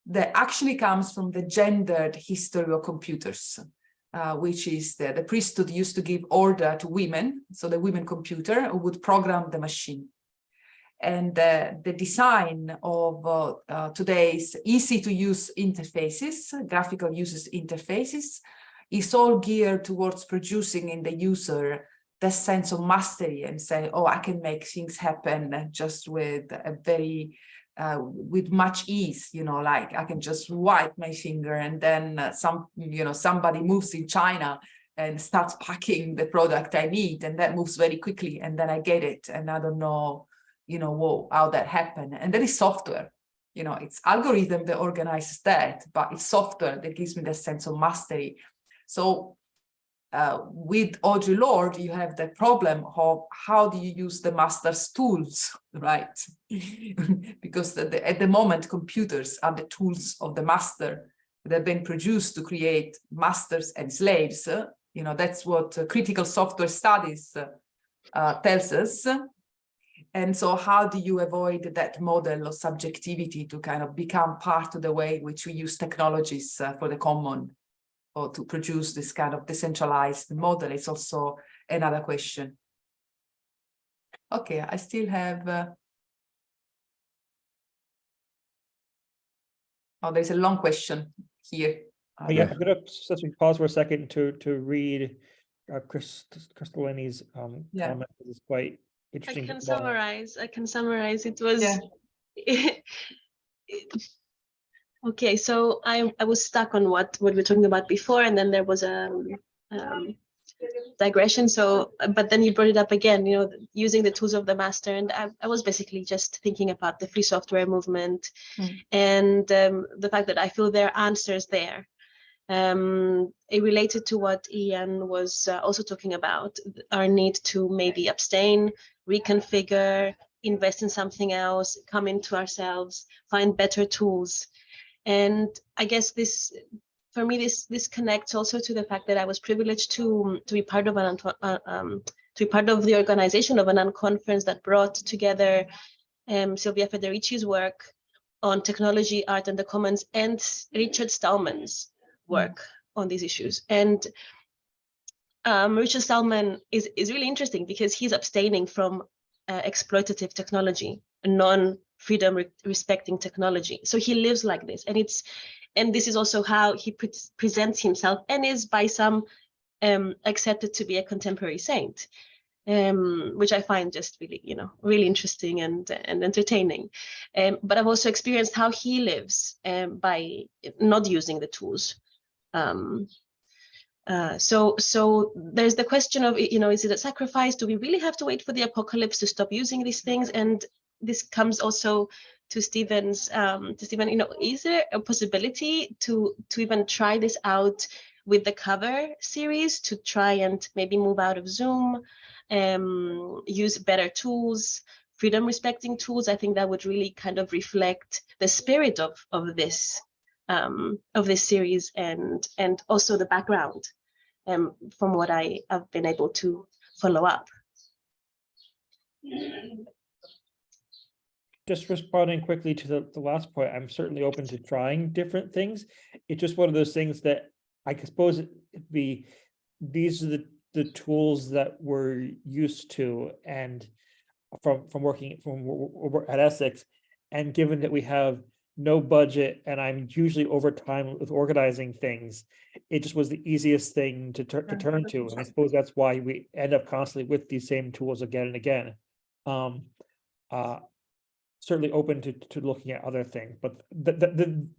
S3: that actually comes from the gendered history of computers, which is the priesthood used to give order to women, so the women computer who would program the machine. And the design of today's easy-to-use interfaces, graphical user interfaces, is all geared towards producing in the user the sense of mastery and say, oh, I can make things happen just with a very, with much ease, like I can just wipe my finger and then somebody moves in China and starts packing the product I need, and that moves very quickly, and then I get it, and I don't know, how that happened. And that is software. It's algorithm that organizes that, but it's software that gives me the sense of mastery. So with Audre Lorde, you have the problem of how do you use the master's tools, right? Because at the moment, computers are the tools of the master that have been produced to create masters and slaves. That's what critical software studies tells us. And so how do you avoid that model of subjectivity to kind of become part of the way in which we use technologies for the common, or to produce this kind of decentralized model? It's also another question. Okay, I still have... Oh, there's a long question here.
S1: Yeah, I'm going to pause for a second to read Crystallini's comment. It's quite interesting.
S7: I can summarize. It was... Okay, so I was stuck on what we were talking about before, and then there was a digression. So, but then you brought it up again, using the tools of the master, and I was basically just thinking about the free software movement, and the fact that I feel there are answers there. It related to what Ian was also talking about, our need to maybe abstain, reconfigure, invest in something else, come into ourselves, find better tools. And I guess this, for me, this connects also to the fact that I was privileged to be part of the organization of an unconference that brought together Silvia Federici's work on technology, art, and the commons, and Richard Stallman's work on these issues. And Richard Stallman is really interesting because he's abstaining from exploitative technology, non-freedom respecting technology. So he lives like this, and this is also how he presents himself, and is by some accepted to be a contemporary saint, which I find just really, really interesting and entertaining. But I've also experienced how he lives by not using the tools. So there's the question of, is it a sacrifice? Do we really have to wait for the apocalypse to stop using these things? And this comes also to Stephen, is there a possibility to even try this out with the cover series, to try and maybe move out of Zoom, use better tools, freedom respecting tools? I think that would really kind of reflect the spirit of this series, and also the background from what I have been able to follow up.
S1: just responding quickly to the last point, I'm certainly open to trying different things. It's just one of those things that I suppose these are the tools that we're used to, and from working at Essex, and given that we have no budget and I'm usually over time with organizing things, it just was the easiest thing to turn to, and I suppose that's why we end up constantly with these same tools again and again. Certainly open to looking at other things, but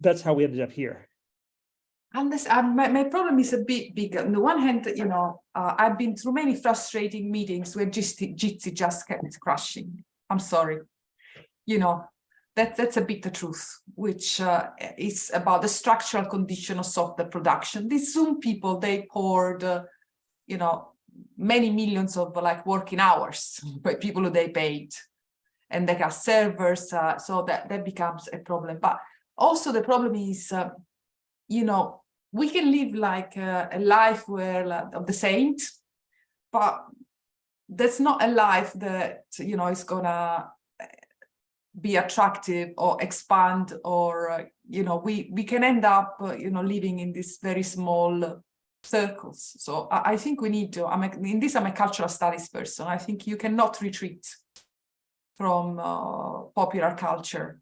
S1: that's how we ended up here.
S3: And this, my problem is a bit bigger. On the one hand, you know, I've been through many frustrating meetings where Jitsi just kept crashing. I'm sorry, you know, that's a bit the truth, which is about the structural condition of software production. These Zoom people, they poured, you know, many millions of like working hours by people who they paid, and they got servers, so that becomes a problem. But also the problem is, you know, we can live like a life where of the saint, but that's not a life that, you know, is gonna be attractive or expand, or you know, we can end up you know, living in these very small circles. So I think we need to, I'm a cultural studies person. I think you cannot retreat from popular culture.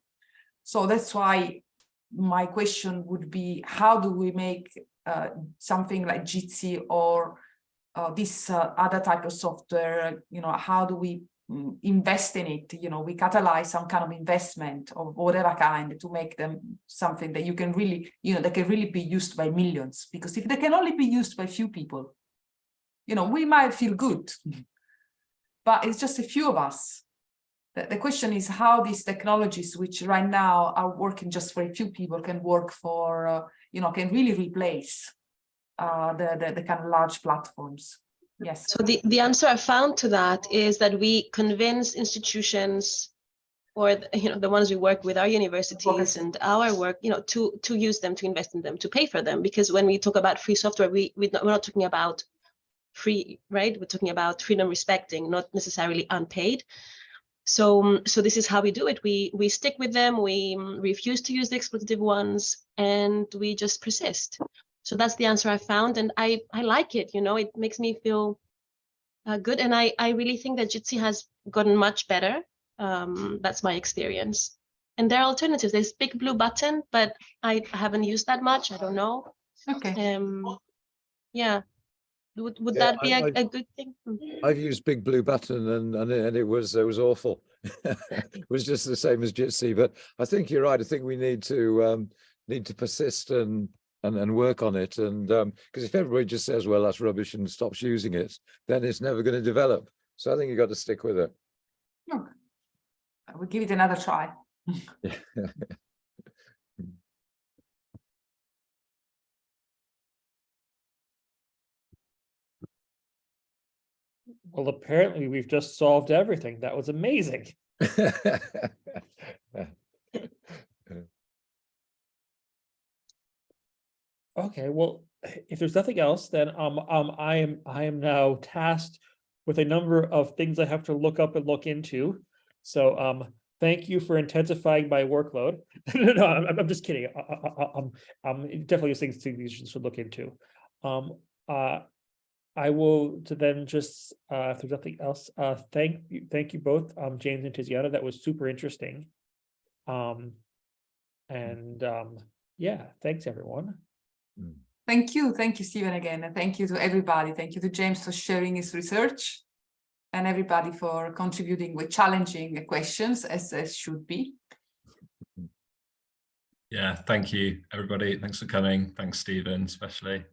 S3: So that's why my question would be, how do we make something like Jitsi or this other type of software, you know, how do we invest in it? You know, we catalyze some kind of investment of whatever kind to make them something that you can really, you know, that can really be used by millions. Because if they can only be used by few people, you know, we might feel good, but it's just a few of us. The question is how these technologies, which right now are working just for a few people, can work for, you know, can really replace the kind of large platforms. Yes.
S7: So the answer I found to that is that we convince institutions, or you know, the ones we work with, our universities and our work, you know, to use them, to invest in them, to pay for them. Because when we talk about free software, we're not talking about free, right? We're talking about freedom respecting, not necessarily unpaid. So this is how we do it. We stick with them. We refuse to use the exploitative ones, and we just persist. So that's the answer I found, and I like it. You know, it makes me feel good, and I really think that Jitsi has gotten much better. That's my experience. And there are alternatives. There's Big Blue Button, but I haven't used that much. I don't know.
S3: Okay.
S7: Yeah. Would that be a good thing?
S6: I've used Big Blue Button and it was awful. It was just the same as Jitsi, but I think you're right. I think we need to persist and work on it. And because if everybody just says, well, that's rubbish and stops using it, then it's never going to develop. So I think you've got to stick with it.
S3: Okay. We'll give it another try.
S6: Yeah.
S1: Well, apparently we've just solved everything. That was amazing. Okay, well, if there's nothing else, then I am now tasked with a number of things I have to look up and look into. So thank you for intensifying my workload. No, I'm just kidding. Definitely things you should look into. I will then just if there's nothing else, thank you both, James and Tiziana. That was super interesting. Yeah, thanks everyone.
S3: Thank you, Stephen, again, and thank you to everybody. Thank you to James for sharing his research, and everybody for contributing with challenging questions, as should be.
S2: Yeah, thank you, everybody. Thanks for coming. Thanks, Stephen, especially.